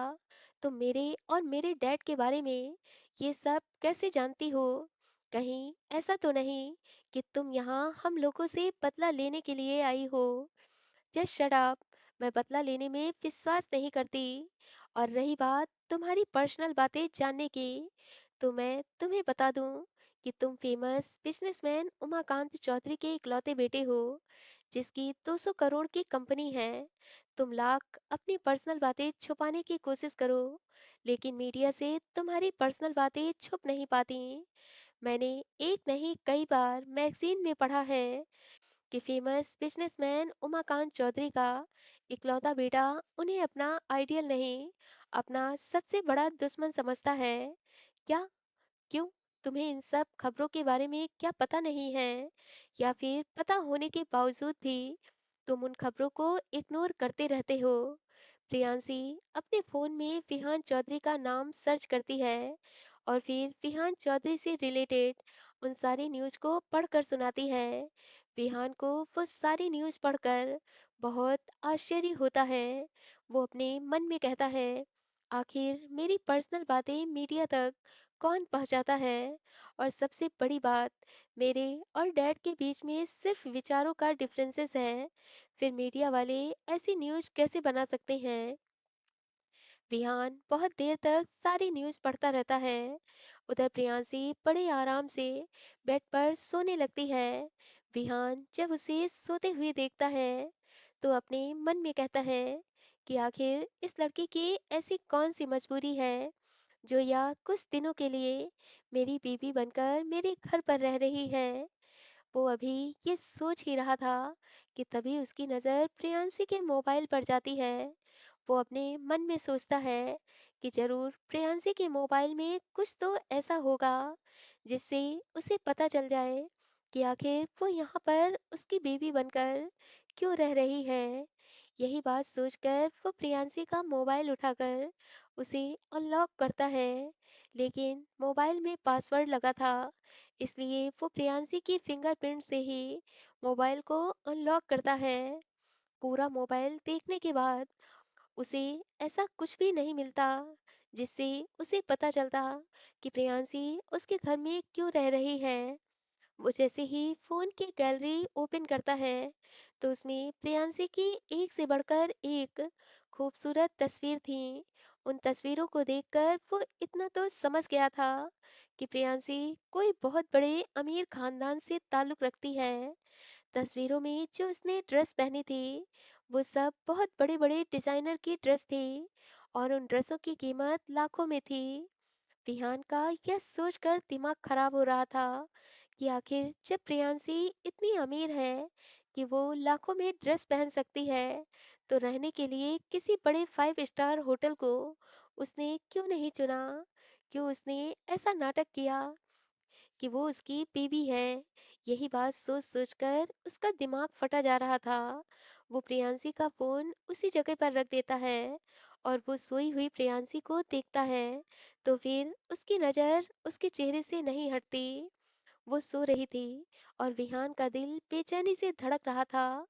तुम मेरे और मेरे डैड के बारे में ये सब कैसे जानती हो? कहीं ऐसा तो नहीं कि तुम यहाँ हम लोगों से बदला लेने के लिए आई हो? Just shut up. मैं बदला लेने में विश्वास नहीं करती। और रही बात तुम्हारी पर्सनल बातें जानने की, तो मैं तुम्हें बता दूं कि तुम फेमस बिजनेसमैन उमाकांत चौधरी के इकलौते बेटे हो, जिसकी 200 करोड़ की कंपनी है। तुम लाख अपनी पर्सनल बातें छुपाने की कोशिश करो, लेकिन मीडिया से तुम्हारी पर्सनल बातें छुप नहीं पाती। मैंने एक नहीं कई बार मैगजीन में पढ़ा है कि फेमस बिजनेसमैन उमाकांत चौधरी का इकलौता बेटा उन्हें अपना आइडियल नहीं, अपना सबसे बड़ा दुश्मन समझता है। क्या? क्यों? तुम्हें इन सब खबरों के बारे में क्या पता नहीं है, या फिर पता होने के बावजूद भी तुम उन खबरों को इग्नोर करते रहते हो? प्रियांशी अपने फोन में विहान चौधरी का नाम सर्च करती है और फिर विहान चौधरी से रिलेटेड उन सारी न्यूज को पढ़कर सुनाती है। विहान को वो सारी न्यूज पढ़कर बहुत आश्चर्य होता है। वो अपने मन में कहता है, आखिर मेरी पर्सनल बातें मीडिया तक कौन पहुंचाता है। और सबसे बड़ी बात, मेरे और डैड के बीच में सिर्फ विचारों का डिफरेंसेस है, फिर मीडिया वाले ऐसी न्यूज़ कैसे बना सकते हैं। विहान बहुत देर तक सारी न्यूज़ पढ़ता रहता है। उधर प्रियांशी बड़े आराम से बेड पर सोने लगती है। विहान जब उसे सोते हुए देखता है तो अपने मन में कहता है कि आखिर इस लड़की की ऐसी कौन सी मजबूरी है जो या कुछ दिनों के लिए मेरी बीवी बनकर मेरे घर पर रह रही है। वो अभी ये सोच ही रहा था कि तभी उसकी नज़र प्रियांशी के मोबाइल पर जाती है। वो अपने मन में सोचता है कि जरूर प्रियांशी के मोबाइल में कुछ तो ऐसा होगा जिससे उसे पता चल जाए कि आखिर वो यहाँ पर उसकी बीवी बनकर क्यों रह रही है। यही बात सोचकर वो प्रियांशी का मोबाइल उठाकर उसे अनलॉक करता है, लेकिन मोबाइल में पासवर्ड लगा था, इसलिए वो प्रियांशी की फिंगरप्रिंट से ही मोबाइल को अनलॉक करता है। पूरा मोबाइल देखने के बाद उसे ऐसा कुछ भी नहीं मिलता जिससे उसे पता चलता कि प्रियांशी उसके घर में क्यों रह रही है। वो जैसे ही फोन की गैलरी ओपन करता है तो उसमें प्रियांशी की एक से बढ़कर एक खूबसूरत तस्वीर थी। उन तस्वीरों को देखकर वो इतना तो समझ गया था कि प्रियांशी कोई बहुत बड़े अमीर खानदान से ताल्लुक रखती है। तस्वीरों में जो उसने ड्रेस पहनी थी वो सब बहुत बड़े बड़े डिजाइनर की ड्रेस थी और उन ड्रेसों की कीमत लाखों में थी। विहान का यह सोचकर दिमाग खराब हो रहा था कि आखिर जब प्रियांशी इतनी अमीर है कि वो लाखों में ड्रेस पहन सकती है तो रहने के लिए किसी बड़े 5 स्टार होटल को उसने क्यों नहीं चुना। क्यों उसने ऐसा नाटक किया कि वो उसकी बीवी है। यही बात सोच सोचकर उसका दिमाग फटा जा रहा था। वो प्रियांशी का फोन उसी जगह पर रख देता है और वो सोई हुई प्रियांशी को देखता है तो फिर उसकी नज़र उसके चेहरे से नहीं हटती। वो सो रही थी और विहान का दिल बेचैनी से धड़क रहा था।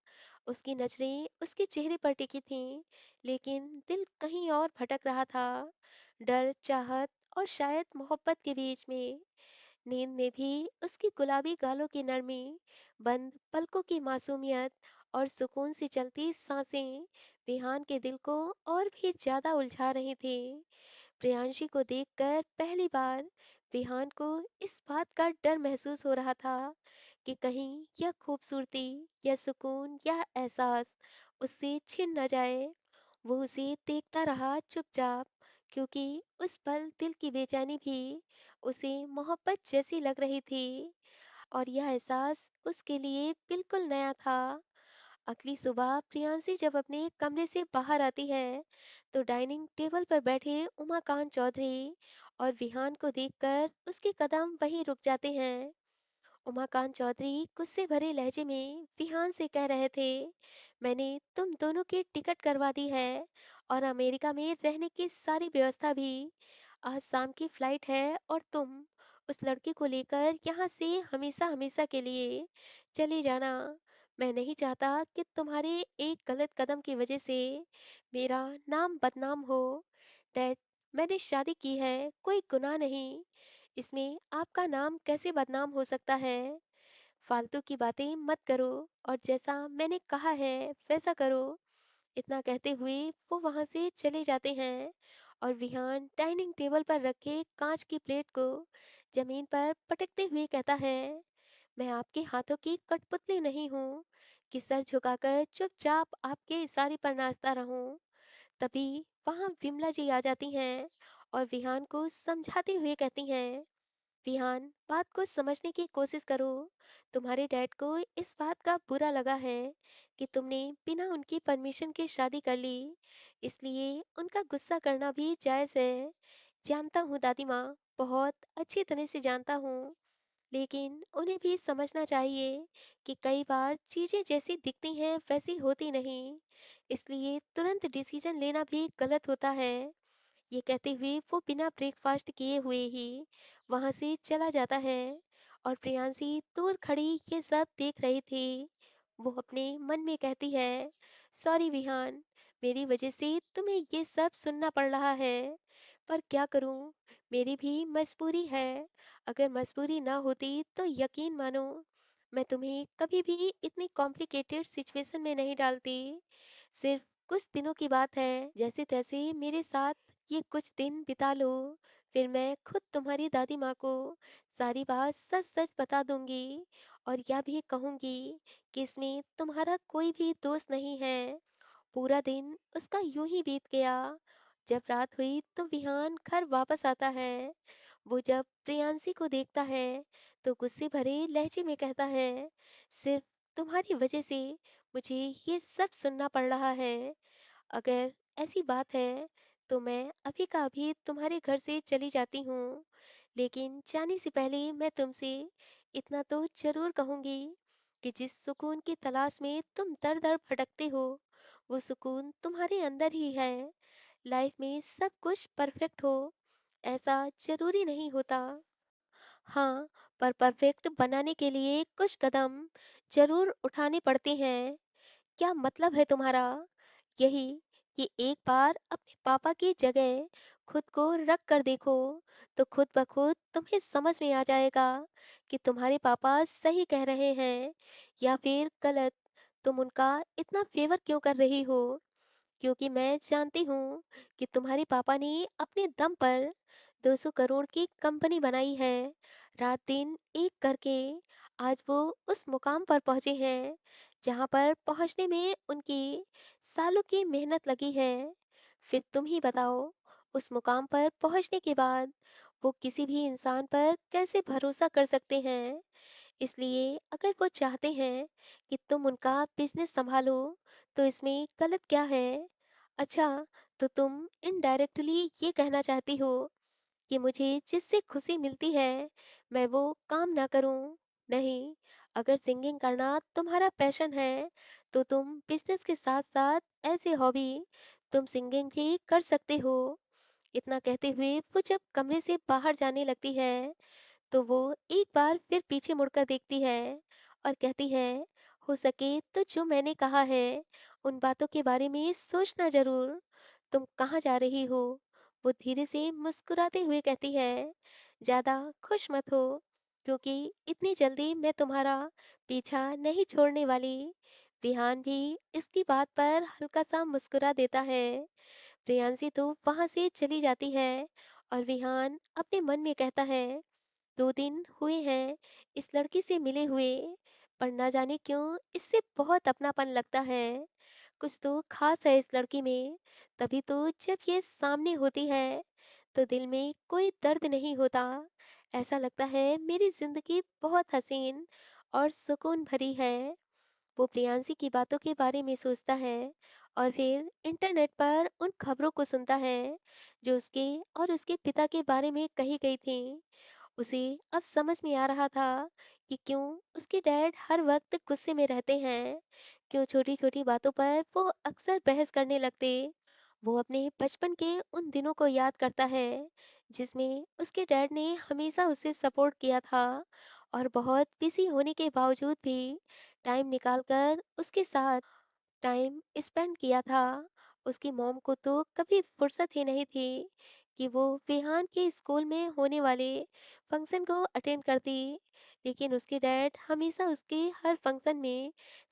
उसकी नजरें उसके चेहरे पर टिकी थीं, लेकिन दिल कहीं और भटक रहा था, डर, चाहत और शायद मोहब्बत के बीच में। नींद में भी उसकी गुलाबी गालों की नरमी, बंद पलकों की मासूमियत और सुकून से चलती सांसें विहान के दिल को और भी ज्यादा उलझा रही थी। प्रियांशी को देखकर पहली बार विहान को इस बात का डर महसूस हो रहा था कि कहीं यह खूबसूरती या सुकून या एहसास उससे छिन न जाए। वो उसे देखता रहा चुपचाप, क्योंकि उस पल दिल की बेचैनी भी उसे मोहब्बत जैसी लग रही थी और यह एहसास उसके लिए बिल्कुल नया था। अगली सुबह प्रियांशी जब अपने कमरे से बाहर आती है तो डाइनिंग टेबल पर बैठे उमाकांत चौधरी और विहान को देखकर उसके कदम वहीं रुक जाते हैं। उमाकांत चौधरी गुस्से भरे लहजे में विहान से कह रहे थे, मैंने तुम दोनों की टिकट करवा दी है और अमेरिका में रहने की सारी व्यवस्था भी। आज शाम की फ्लाइट है और तुम उस लड़की को लेकर यहाँ से हमेशा हमेशा के लिए चले जाना। मैं नहीं चाहता कि तुम्हारे एक गलत कदम की वजह से मेरा नाम बदनाम हो। डैड, मैंने शादी की है, कोई गुनाह नहीं, इसमें आपका नाम कैसे बदनाम हो सकता है। फालतू की बातें मत करो और जैसा मैंने कहा है वैसा करो। इतना कहते हुए वो वहां से चले जाते हैं और विहान डाइनिंग टेबल पर रखे कांच की प्लेट को जमीन पर पटकते हुए कहता है, मैं आपके हाथों की कठपुतली नहीं हूँ कि सर झुकाकर चुपचाप आपके इशारे पर नाचता रहूं। तभी वहां विमला जी आ जाती हैं और विहान को समझाते हुए कहती हैं, विहान, बात को समझने की कोशिश करो। तुम्हारे डैड को इस बात का बुरा लगा है कि तुमने बिना उनकी परमिशन के शादी कर ली, इसलिए उनका गुस्सा करना भी जायज है। जानता हूँ दादी माँ, बहुत अच्छी तरह से जानता हूँ। लेकिन उन्हें भी समझना चाहिए कि कई बार चीजें जैसी दिखती हैं वैसी होती नहीं, इसलिए तुरंत डिसीजन लेना भी गलत होता है। ये कहते हुए वो बिना ब्रेकफास्ट किए हुए ही वहां से चला जाता है और प्रियांशी दूर खड़ी ये सब देख रही थी। वो अपने मन में कहती है, सॉरी विहान, मेरी वजह से तुम्हें ये सब सुनना पड़ रहा है, पर क्या करूं, मेरी भी मजबूरी है। अगर मजबूरी ना होती तो यकीन मानो मैं तुम्हें कभी भी इतनी कॉम्प्लिकेटेड सिचुएशन में नहीं डालती। सिर्फ कुछ दिनों की बात है, जैसे तैसे मेरे साथ ये कुछ दिन बिता लो, फिर मैं खुद तुम्हारी दादी माँ को सारी बात सच सच बता दूंगी और यह भी कहूंगी कि इसमें तुम्हारा कोई भी दोष नहीं है। पूरा दिन उसका यूं ही बीत गया। जब रात हुई तो विहान घर वापस आता है। वो जब प्रियांशी को देखता है तो गुस्से भरे लहजे में कहता है, सिर्फ तुम्हारी वजह से मुझे ये सब सुनना पड़ रहा है। अगर ऐसी बात है तो मैं अभी का अभी तुम्हारे घर से चली जाती हूँ, लेकिन जाने से पहले मैं तुमसे इतना तो जरूर कहूंगी कि जिस सुकून की तलाश में तुम दर दर भटकते हो, वो सुकून तुम्हारे अंदर ही है। लाइफ में सब कुछ परफेक्ट हो ऐसा जरूरी नहीं होता। हाँ, पर परफेक्ट बनाने के लिए कुछ कदम जरूर उठाने पड़ते हैं। क्या मतलब है तुम्हारा? यही कि एक बार अपने पापा की जगह खुद को रख कर देखो, तो खुद ब खुद तुम्हें समझ में आ जाएगा कि तुम्हारे पापा सही कह रहे हैं या फिर गलत। तुम उनका इतना फेवर क्यों कर रही हो? क्योंकि मैं जानती हूँ कि तुम्हारे पापा ने अपने दम पर 200 करोड़ की कंपनी बनाई है, रात दिन एक करके। आज वो उस मुकाम पर पहुंचे हैं जहां पर पहुंचने में उनकी सालों की मेहनत लगी है। फिर तुम ही बताओ, उस मुकाम पर पहुंचने के बाद वो किसी भी इंसान पर कैसे भरोसा कर सकते हैं? इसलिए अगर वो चाहते हैं कि तुम उनका बिजनेस संभालो, तो इसमें गलत क्या है? अच्छा, तो तुम इनडायरेक्टली ये कहना चाहती हो कि मुझे जिससे खुशी मिलती है मैं वो काम ना करूं? नहीं, अगर सिंगिंग करना तुम्हारा पैशन है तो तुम बिजनेस के साथ साथ एज ए हॉबी तुम सिंगिंग भी कर सकते हो। इतना कहते हुए वो जब कमरे से बाहर जाने लगती है तो वो एक बार फिर पीछे मुड़कर देखती है और कहती है, हो सके तो जो मैंने कहा है उन बातों के बारे में सोचना जरूर। तुम कहाँ जा रही हो? वो धीरे से मुस्कुराते हुए कहती है, ज्यादा खुश मत हो, क्योंकि इतनी जल्दी मैं तुम्हारा पीछा नहीं छोड़ने वाली। विहान भी इसकी बात पर हल्का सा मुस्कुरा देता है। प्रियांशी तो वहां से चली जाती है और विहान अपने मन में कहता है, 2 दिन हुए हैं इस लड़की से मिले हुए, पर ना जाने क्यों इससे बहुत अपनापन लगता है। कुछ तो खास है इस लड़की में, तभी तो जब ये सामने होती है तो दिल में कोई दर्द नहीं होता। ऐसा लगता है मेरी जिंदगी बहुत हसीन और सुकून भरी है। वो प्रियांशी की बातों के बारे में सोचता है और फिर इंटरनेट पर उन खबरों को सुनता है जो उसके और उसके पिता के बारे में कही गई थी। उसे अब समझ में आ रहा था कि क्यों उसके डैड हर वक्त गुस्से में रहते हैं, क्यों छोटी छोटी बातों पर वो अक्सर बहस करने लगते। वो अपने बचपन के उन दिनों को याद करता है जिसमें उसके डैड ने हमेशा उसे सपोर्ट किया था और बहुत बिजी होने के बावजूद भी टाइम निकालकर उसके साथ टाइम स्पेंड किया था। उसकी मॉम को तो कभी फुर्सत ही नहीं थी कि वो विहान के स्कूल में होने वाले फंक्शन को अटेंड करती, लेकिन उसके डैड हमेशा उसके हर फंक्शन में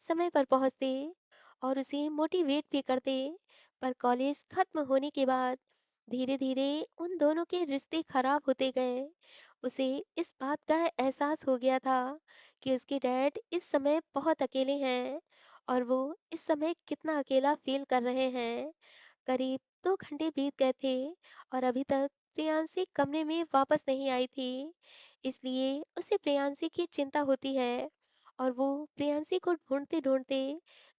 समय पर पहुंचते और उसे मोटिवेट भी करते। पर कॉलेज खत्म होने के बाद धीरे धीरे उन दोनों के रिश्ते खराब होते गए। उसे इस बात का एहसास हो गया था कि उसके डैड इस समय बहुत अकेले हैं और वो इस समय कितना अकेला फील कर रहे हैं। करीब 2 घंटे बीत गए थे और अभी तक प्रियांशी कमरे में वापस नहीं आई थी, इसलिए उसे प्रियांशी की चिंता होती है और वो प्रियांशी को ढूंढते ढूंढते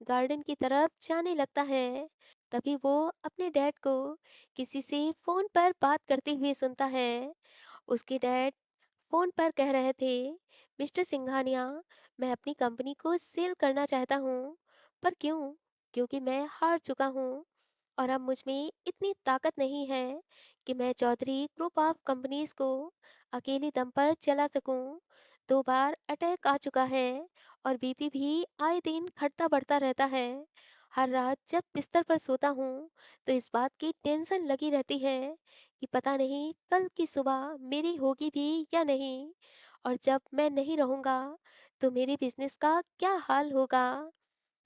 गार्डन की तरफ जाने लगता है। तभी वो अपने डैड को किसी से फोन पर बात करते हुए सुनता है। उसके डैड फोन पर कह रहे थे, मिस्टर सिंघानिया, मैं अपनी कंपनी को सेल करना चाहता हूँ। पर क्यों? क्योंकि मैं हार चुका हूँ और अब मुझ में इतनी ताकत नहीं है कि मैं चौधरी ग्रुप ऑफ कंपनीज को अकेले दम पर चला सकूं। 2 बार अटैक आ चुका है और बीपी भी आए दिन घटता बढ़ता रहता है। हर रात जब बिस्तर पर सोता हूँ तो इस बात की टेंशन लगी रहती है कि पता नहीं कल की सुबह मेरी होगी भी या नहीं, और जब मैं नहीं रहूँगा तो मेरे बिजनेस का क्या हाल होगा,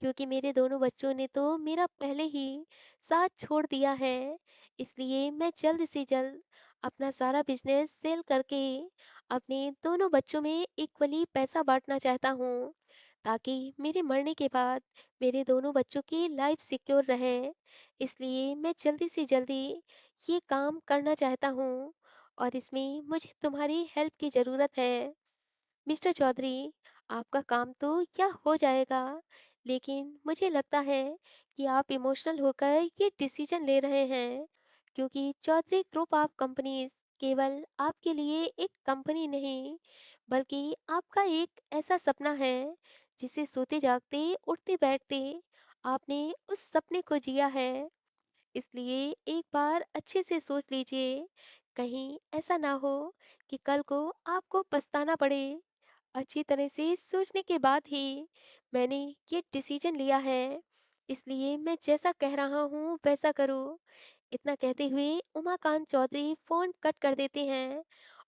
क्योंकि मेरे दोनों बच्चों ने तो मेरा पहले ही साथ छोड़ दिया है। इसलिए मैं जल्द से जल्द अपना सारा बिजनेस सेल करके अपने दोनों बच्चों में इक्वली पैसा बांटना चाहता हूँ, ताकि मेरे मरने के बाद मेरे दोनों बच्चों की लाइफ सिक्योर रहे। इसलिए मैं जल्दी से जल्दी ये काम करना चाहता हूँ और इसमें मुझे तुम्हारी हेल्प की ज़रूरत है। मिस्टर चौधरी, आपका काम तो क्या हो जाएगा, लेकिन मुझे लगता है कि आप इमोशनल होकर ये डिसीजन ले रहे हैं, क्योंकि चौधरी ग्रुप ऑफ कंपनीज केवल आपके लिए एक कंपनी नहीं, बल्कि आपका एक ऐसा सपना है जिसे सोते जागते उठते बैठते आपने उस सपने को जिया है। इसलिए एक बार अच्छे से सोच लीजिए, कहीं ऐसा ना हो कि कल को आपको पछताना पड़े। अच्छी तरह से सोचने के बाद ही मैंने ये डिसीजन लिया है, इसलिए मैं जैसा कह रहा हूँ वैसा करो। इतना कहते हुए उमाकांत चौधरी फोन कट कर देते हैं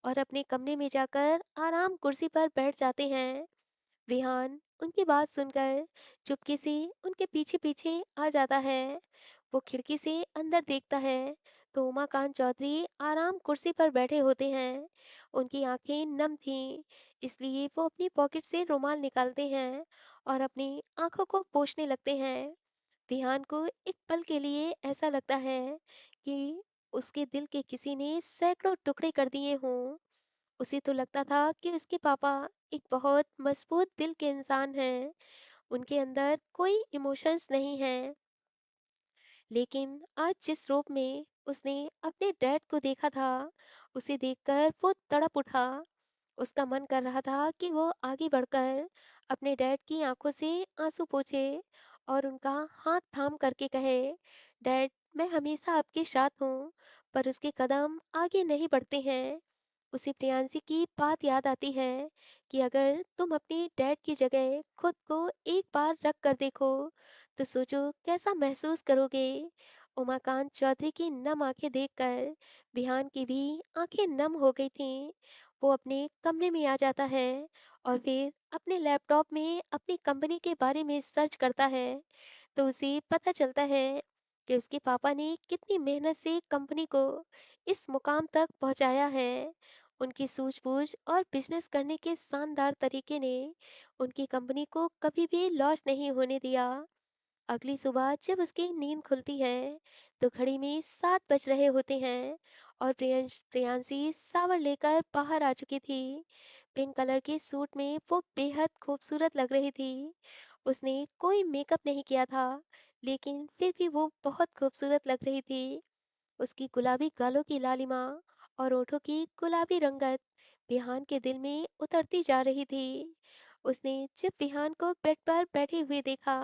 और अपने कमरे में जाकर आराम कुर्सी पर बैठ जाते हैं। विहान उनकी बात सुनकर चुपके से उनके पीछे पीछे आ जाता है। वो खिड़की से अंदर देखता है तो उमाकांत चौधरी आराम कुर्सी पर बैठे होते हैं। उनकी आंखें नम थीं, इसलिए वो अपनी पॉकेट से रुमाल निकालते हैं और अपनी आंखों को पोंछने लगते हैं। विहान को एक पल के लिए ऐसा लगता है कि उसके दिल के किसी ने सैकड़ों टुकड़े कर दिए हों। उसे तो लगता था कि उसके पापा एक बहुत मजबूत दिल के इंसान हैं, उनके अंदर कोई इमोशंस नहीं है। लेकिन आज जिस रूप में उसने अपने डैड को देखा था, उसे देखकर वो तड़प उठा। उसका मन कर रहा था कि वो आगे बढ़कर अपने डैड की आंखों से आंसू पोंछे और उनका हाथ थाम करके कहे, डैड, मैं हमेशा आपके साथ हूँ। पर उसके कदम आगे नहीं बढ़ते हैं। उसे प्रियांशी की बात याद आती है कि अगर तुम अपनी डैड की जगह खुद को एक बार रख कर देखो तो सोचो कैसा महसूस करोगे। उमाकांत चौधरी की नम आंखें देखकर बिहान की भी आंखें नम हो गई थीं। वो अपने कमरे में आ जाता है और फिर अपने लैपटॉप में अपनी कंपनी के बारे में सर्च करता है। तो उसे पता चलता है कि उसके पापा ने कितनी मेहनत से कंपनी को इस मुकाम तक पहुंचाया है। उनकी सूझबूझ और बिजनेस करने के शानदार तरीके ने उनकी कंपनी को कभी भी लॉस नहीं होने दिया। अगली सुबह जब उसकी नींद खुलती है तो घड़ी में 7 बज रहे होते हैं और प्रियांशी शावर लेकर बाहर आ चुकी थी। पिंक कलर के सूट में वो बेहद खूबसूरत लग रही थी। उसने कोई मेकअप नहीं किया था, लेकिन फिर भी वो बहुत खूबसूरत लग रही थी। उसकी गुलाबी गालों की लालिमा और ओठों की गुलाबी रंगत बिहान के दिल में उतरती जा रही थी। उसने जब बिहान को बेड पर बैठे हुए देखा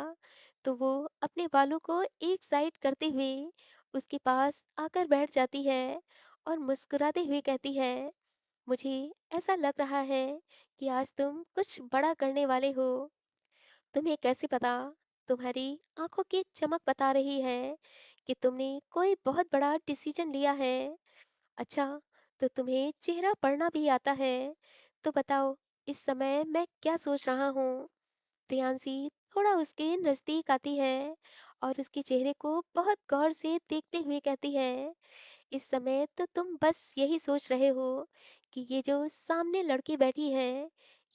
तो वो अपने बालों को एक साइड करते हुए उसके पास आकर बैठ जाती है और मुस्कुराते हुए कहती है, मुझे ऐसा लग रहा है कि आज तुम कुछ बड़ा करने वाले हो। तुम्हें कैसे पता? तुम्हारी आंखों की चमक बता रही है कि तुमने कोई बहुत बड़ा डिसीजन लिया है। अच्छा, तो तुम्हें चेहरा पढ़ना भी आता है। तो बताओ, इस समय मैं क्या सोच रहा हूँ? प्रियांशी थोड़ा उसके नजदीक आती है और उसके चेहरे को बहुत गौर से देखते हुए कहती है, इस समय तो तुम बस यही सोच रहे हो कि ये जो सामने लड़की बैठी है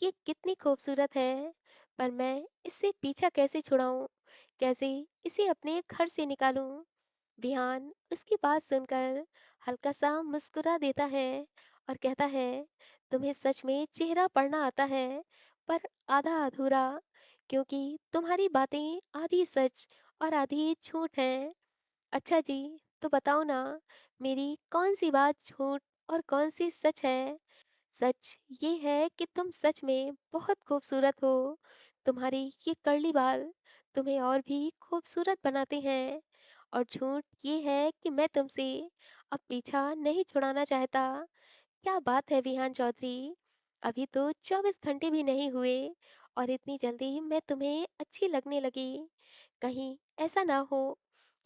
ये कितनी खूबसूरत है, पर मैं इससे पीछा कैसे छुड़ाऊं, कैसे इसे अपने घर से निकालूं। विहान उसकी बात सुनकर हल्का सा मुस्कुरा देता है और कहता है, तुम्हें सच में चेहरा पढ़ना आता है, पर आधा अधूरा, क्योंकि तुम्हारी बातें आधी सच और आधी झूठ हैं। अच्छा जी, तो बताओ ना, मेरी कौन सी बात झूठ और कौन सी सच है? सच ये है कि तुम सच में बहुत खूबसूरत हो। तुम्हारी ये कर्ली बाल तुम्हें और भी खूबसूरत बनाते हैं। और झूठ ये है कि मैं तुमसे अब पीछा नहीं छुड़ाना चाहता। क्या बात है विहान चौधरी, अभी तो 24 घंटे भी नहीं हुए और इतनी जल्दी मैं तुम्हें अच्छी लगने लगी। कहीं ऐसा ना हो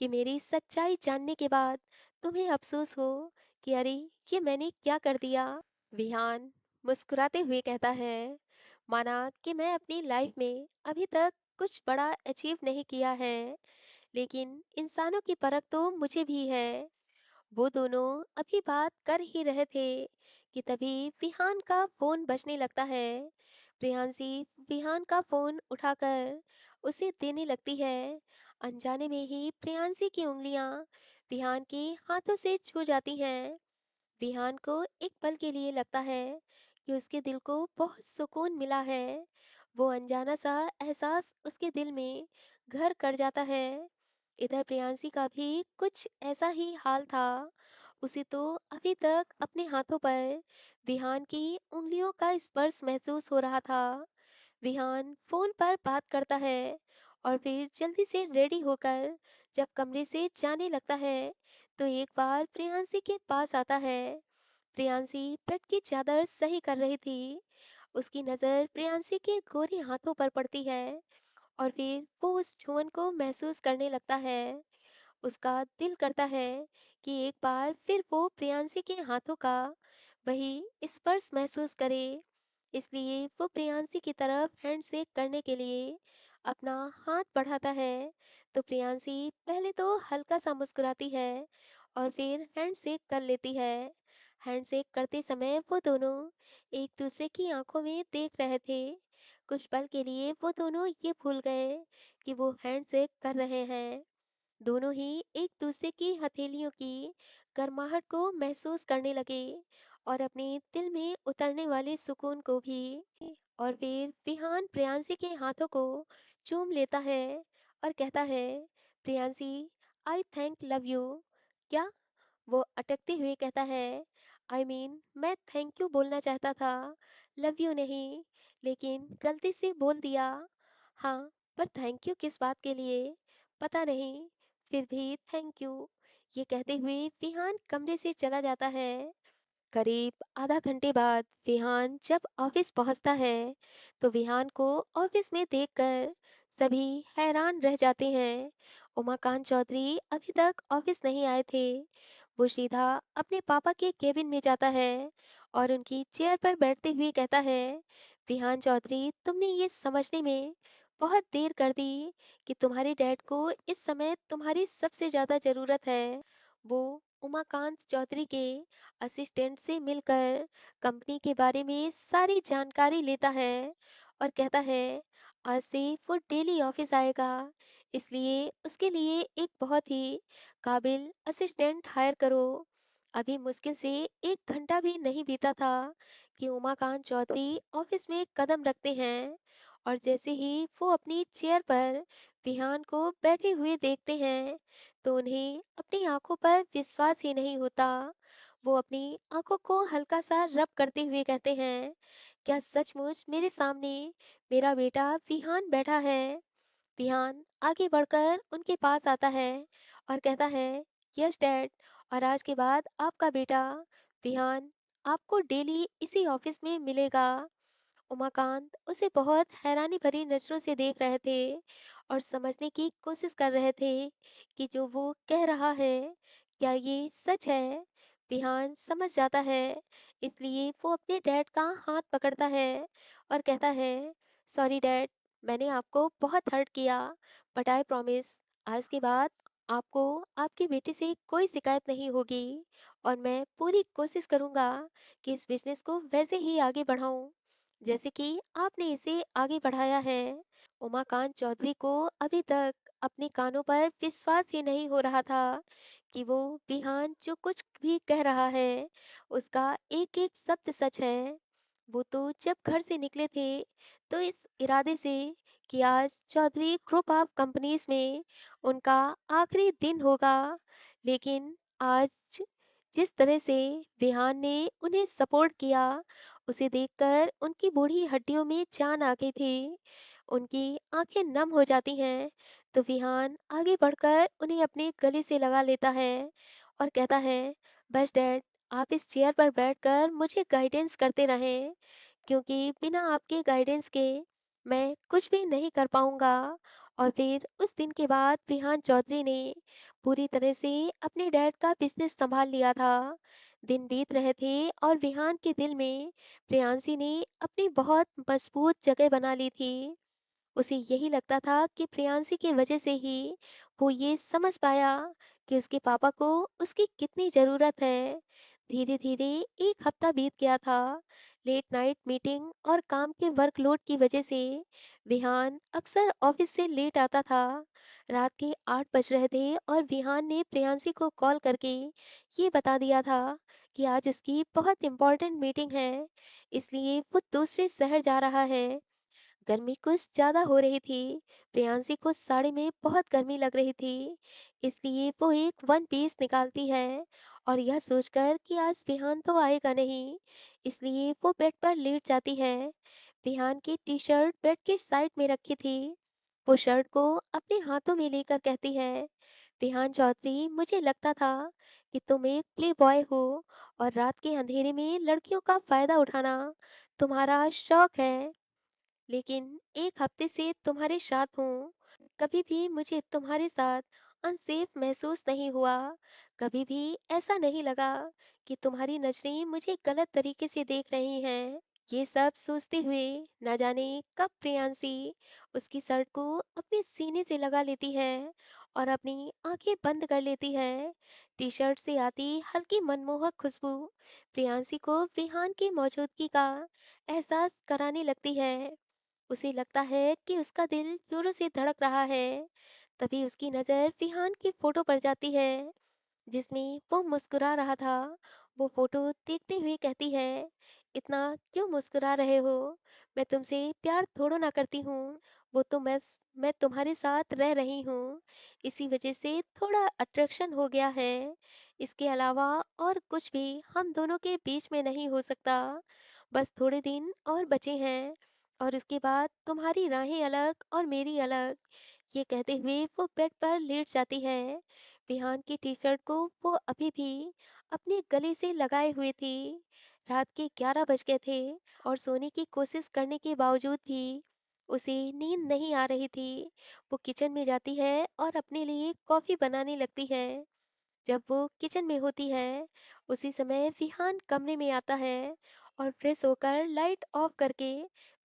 कि मेरी सच्चाई जानने के बाद तुम्हें अफसोस हो कि अरे ये मैंने क्या कर दिया। विहान मुस्कुराते हुए कहता है, माना कि मैं अपनी लाइफ में अभी तक कुछ बड़ा अचीव नहीं किया है, लेकिन इंसानों की परख तो मुझे भी है। वो दोनों अभी बात कर ही रहे थे कि तभी विहान का फोन बजने लगता है। प्रियांशी विहान का फोन उठाकर उसे देने लगती है। अनजाने में ही प्रियांशी की उंगलियां विहान के हाथों से छू जाती हैं। विहान को एक पल के लिए लगता है कि उसके दिल को बहुत सुकून मिला है। वो अनजाना सा एहसास उसके दिल में घर कर जाता है। इधर प्रियांशी का भी कुछ ऐसा ही हाल था। उसे तो अभी तक अपने हाथों पर विहान की उंगलियों का स्पर्श महसूस हो रहा था। विहान फोन पर बात करता है और फिर जल्दी से रेडी होकर जब कमरे से जाने लगता है तो एक बार प्रियांशी के पास आता है। प्रियांशी बेड की चादर सही कर रही थी। उसकी नजर प्रियांशी के गोरे हाथों पर पड़ती है और फिर वो उस छुअन को महसूस करने लगता है। उसका दिल करता है कि एक बार फिर वो प्रियांशी के हाथों का वही स्पर्श महसूस करे। इसलिए वो प्रियांशी की तरफ हैंडशेक करने के लिए अपना हाथ बढ़ाता है। तो प्रियांशी पहले तो हल्का सा मुस्कुराती है और फिर हैंडशेक कर लेती है। हैंडशेक करते समय वो दोनों एक दूसरे की आंखों में देख रहे थे। कुछ पल के लिए वो दोनों ये भूल गए कि वो हैंडशेक कर रहे हैं। दोनों ही एक दूसरे की हथेलियों की गर्माहट को महसूस करने लगे और अपने दिल में उतरने वाले सुकून को भी। और फिर विहान प्रियांशी के हाथों को चूम लेता है और कहता है, प्रियांशी आई थैंक लव यू। क्या? वो अटकते हुए कहता है, मैं थैंक यू बोलना चाहता था, लव यू नहीं, लेकिन गलती से बोल दिया। हाँ, पर थैंक यू किस बात के लिए पता नहीं, फिर भी थैंक यू। ये कहते हुए विहान कमरे से चला जाता है। करीब आधा घंटे बाद विहान जब ऑफिस पहुंचता है तो विहान को ऑफिस में देखकर सभी हैरान रह जाते हैं। उमाकांत चौधरी अभी तक ऑफिस नहीं आए थे। वो सीधा अपने पापा के केबिन में जाता है और उनकी चेयर पर बैठते हुए कहता है, विहान चौधरी तुमने ये समझने में बहुत देर कर दी कि तुम्हारे डैड को इस समय तुम्हारी सबसे ज्यादा जरूरत है। वो उमाकांत चौधरी के असिस्टेंट से मिलकर कंपनी के बारे में सारी जानकारी लेता है और कहता है आज से वो डेली ऑफिस आएगा, इसलिए उसके लिए एक बहुत ही काबिल असिस्टेंट हायर करो। अभी मुश्किल से 1 घंटा भी नहीं बीता था कि उमाकांत चौधरी ऑफिस में कदम रखते हैं और जैसे ही वो अपनी चेयर पर विहान को बैठे हुए देखते हैं तो उन्हें अपनी आंखों पर विश्वास ही नहीं होता। वो अपनी आंखों को हल्का सा रब करते हुए कहते हैं, क्या सचमुच मेरे सामने मेरा बेटा विहान बैठा है? विहान आगे बढ़कर उनके पास आता है और कहता है, यस डैड, और आज के बाद आपका बेटा विहान आपको डेली इसी ऑफिस में मिलेगा। उमाकांत उसे बहुत हैरानी भरी नजरों से देख रहे थे और समझने की कोशिश कर रहे थे कि जो वो कह रहा है क्या ये सच है। विहान समझ जाता है, इसलिए वो अपने डैड का हाथ पकड़ता है और कहता है, सॉरी डैड, मैंने आपको बहुत हर्ट किया, बट आई प्रॉमिस आज के बाद आपको आपके बेटे से कोई शिकायत नहीं होगी और मैं पूरी कोशिश करूंगा कि इस बिजनेस को वैसे ही आगे बढ़ाऊं जैसे कि आपने इसे आगे बढ़ाया है। उमाकांत चौधरी को अभी तक अपने कानों पर विश्वास ही नहीं हो रहा था कि वो बिहान जो कुछ भी कह रहा है उसका एक एक शब्द सच है। वो तो जब घर से निकले थे तो इस इरादे से कि आज चौधरी ग्रुप ऑफ कंपनीज में उनका आखिरी दिन होगा, लेकिन आज जिस तरह से विहान ने उन्हें सपोर्ट किया, उसे देखकर उनकी बूढ़ी हड्डियों में जान आ गई थी। उनकी आंखें नम हो जाती हैं, तो विहान आगे बढ़कर उन्हें अपने गले से लगा लेता है और कहता है, बस डैड, आप इस चेयर पर बैठकर मुझे गाइडेंस करते रहें, क्योंकि बिना आपके गाइडेंस के मैं कुछ भी नहीं कर पाऊंगा। और फिर उस दिन के बाद विहान चौधरी ने पूरी तरह से अपने डैड का बिजनेस संभाल लिया था। दिन बीत रहे थे और विहान के दिल में प्रियांशी ने अपनी बहुत मजबूत जगह बना ली थी। उसे यही लगता था कि प्रियांशी की वजह से ही वो ये समझ पाया कि उसके पापा को उसकी कितनी ज़रूरत है। धीरे धीरे एक हफ्ता बीत गया था। लेट नाइट मीटिंग और काम के वर्कलोड की वजह से विहान अक्सर ऑफिस से लेट आता था। रात के 8 बज रहे थे और विहान ने प्रियांशी को कॉल करके ये बता दिया था कि आज उसकी बहुत इंपॉर्टेंट मीटिंग है, इसलिए वो दूसरे शहर जा रहा है। गर्मी कुछ ज़्यादा हो रही थी। प्रियांशी को साड़ी में बहुत गर्मी लग रही थी, इसलिए वो एक वन पीस निकालती है और यह सोचकर कि आज बिहान तो आएगा नहीं, इसलिए वो बेड पर लेट जाती है। बिहान की टी शर्ट बेड के साइड में रखी थी। वो शर्ट को अपने हाथों में लेकर कहती है, बिहान चौधरी, मुझे लगता था कि तुम एक प्ले बॉय हो और रात के अंधेरे में लड़कियों का फायदा उठाना तुम्हारा शौक है, लेकिन एक हफ्ते से तुम्हारे साथ हूँ। कभी भी मुझे तुम्हारे साथ अनसेफ महसूस नहीं हुआ। कभी भी ऐसा नहीं लगा कि तुम्हारी नजरें मुझे गलत तरीके से देख रही हैं। ये सब सोचते हुए न जाने कब प्रियांशी उसकी शर्ट को अपने सीने से लगा लेती है और अपनी आंखें बंद कर लेती है। टी शर्ट से आती हल्की मनमोहक खुशबू प्रियांशी को विहान की मौजूदगी का एहसास कराने लगती है। उसे लगता है कि उसका दिल जोरों से धड़क रहा है। तभी उसकी नज़र विहान की फोटो पर जाती है जिसमें वो मुस्कुरा रहा था। वो फोटो देखते हुए कहती है, इतना क्यों मुस्कुरा रहे हो? मैं तुमसे प्यार थोड़ो ना करती हूँ। वो तो मैं तुम्हारे साथ रह रही हूँ, इसी वजह से थोड़ा अट्रैक्शन हो गया है। इसके अलावा और कुछ भी हम दोनों के बीच में नहीं हो सकता। बस थोड़े दिन और बचे हैं और उसके बाद तुम्हारी राहें अलग और मेरी अलग। ये कहते हुए वो बेड पर लेट जाती है। बिहान की टी शर्ट को वो अभी भी अपने गले से लगाए हुए थी। रात के 11 बज गए थे और सोने की कोशिश करने के बावजूद भी उसे नींद नहीं आ रही थी। वो किचन में जाती है और अपने लिए कॉफी बनाने लगती है। जब वो किचन में होती है, उसी समय विहान कमरे में आता है और फ्रेश होकर लाइट ऑफ करके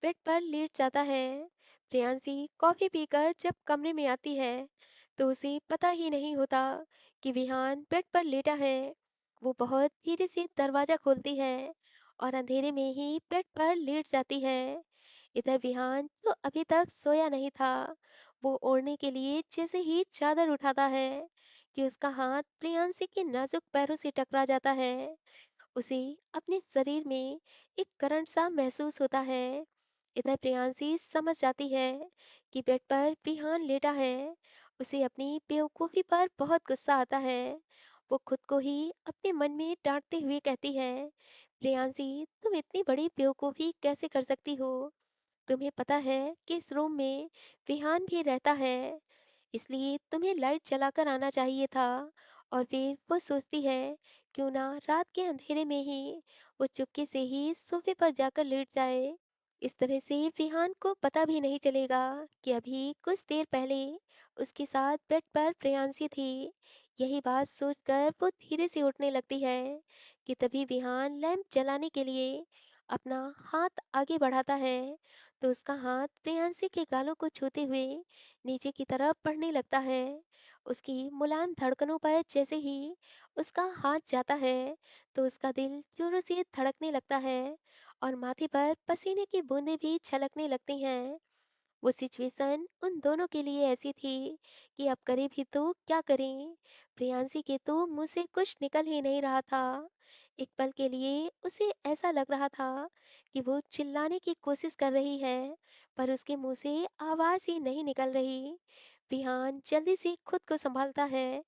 बेड पर लेट जाता है। प्रियांशी कॉफी पीकर जब कमरे में आती है, तो उसे पता ही नहीं होता कि विहान बेड पर लेटा है। वो बहुत धीरे से दरवाजा खोलती है और अंधेरे में ही बेड पर लेट जाती है। इधर विहान, जो अभी तक सोया नहीं था, वो ओढ़ने के लिए जैसे ही चादर उठाता है कि उसका हाथ प्रियांशी के नाजुक पैरों से टकरा जाता है। उसे अपने शरीर में एक करंट सा महसूस होता है। इधर प्रियांशी समझ जाती है कि बेड पर बिहान लेटा है। उसे अपनी बेवकूफ़ी पर बहुत गुस्सा आता है। वो खुद को ही अपने मन में डांटते हुए कहती है, प्रियांशी, तुम इतनी बड़ी बेवकूफ़ी कैसे कर सकती हो? तुम्हें पता है कि इस रूम में विहान भी रहता है, इसलिए तुम्हें लाइट जलाकर आना चाहिए था। और फिर वो सोचती है, क्यों ना रात के अंधेरे में ही वो चुपके से ही सोफे पर जाकर लेट जाए। इस तरह से विहान को पता भी नहीं चलेगा कि अभी कुछ देर पहले उसके साथ बेड पर प्रियांशी थी। यही बात सोचकर वो धीरे से उठने लगती है कि तभी विहान लैंप जलाने के लिए अपना हाथ आगे बढ़ाता है, तो उसका हाथ प्रियांशी के गालों को छूते हुए नीचे की तरफ बढ़ने लगता है। उसकी मुलायम धड़कनों पर जैसे ही उसका हाथ जाता है, तो उसका दिल जोरों से धड़कने लगता है और माथे पर पसीने की बूंदें भी छलकने लगती हैं। वो सिचुएशन उन दोनों के लिए ऐसी थी कि अब करे भी तो क्या करें। प्रियांशी के तो मुंह से कुछ निकल ही नहीं रहा था। एक पल के लिए उसे ऐसा लग रहा था कि वो चिल्लाने की कोशिश कर रही है, पर उसके मुंह से आवाज ही नहीं निकल रही। विहान जल्दी से खुद को संभालता है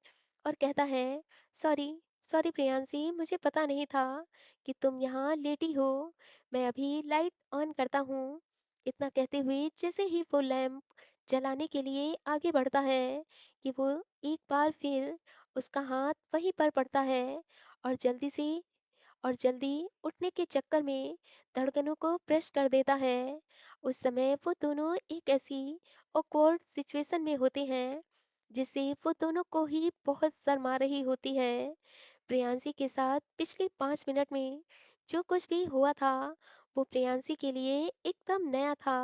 और कहता है, सॉरी, सॉरी प्रियांशी, मुझे पता नहीं था कि तुम यहाँ लेटी हो। मैं अभी लाइट ऑन करता हूँ। इतना कहते हुए जैसे ही वो लैंप जलाने के लिए आगे बढ़ता है कि वो एक बार फिर उसका हाथ वहीं पर पड़ता है और जल्दी उठने के चक्कर में धड़कनों को प्रेस कर देता है। उस समय वो दोनों एक ऐसी ऑकवर्ड सिचुएशन में होते हैं जिससे वो दोनों को ही बहुत शर्मा रही होती है। प्रियांशी के साथ पिछले 5 मिनट में जो कुछ भी हुआ था वो प्रियांशी के लिए एकदम नया था।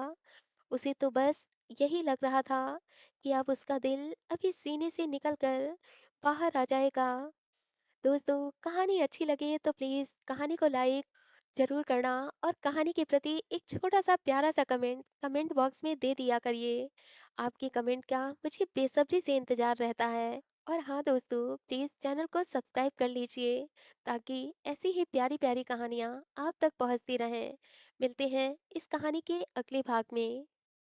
उसे तो बस यही लग रहा था कि अब उसका दिल अभी सीने से निकलकर बाहर आ जाएगा। दोस्तों, कहानी अच्छी लगे तो प्लीज़ कहानी को लाइक ज़रूर करना और कहानी के प्रति एक छोटा सा प्यारा सा कमेंट कमेंट बॉक्स में दे दिया करिए। आपके कमेंट का मुझे बेसब्री से इंतज़ार रहता है। और हाँ दोस्तों, प्लीज़ चैनल को सब्सक्राइब कर लीजिए ताकि ऐसी ही प्यारी प्यारी कहानियाँ आप तक पहुँचती रहें। मिलते हैं इस कहानी के अगले भाग में।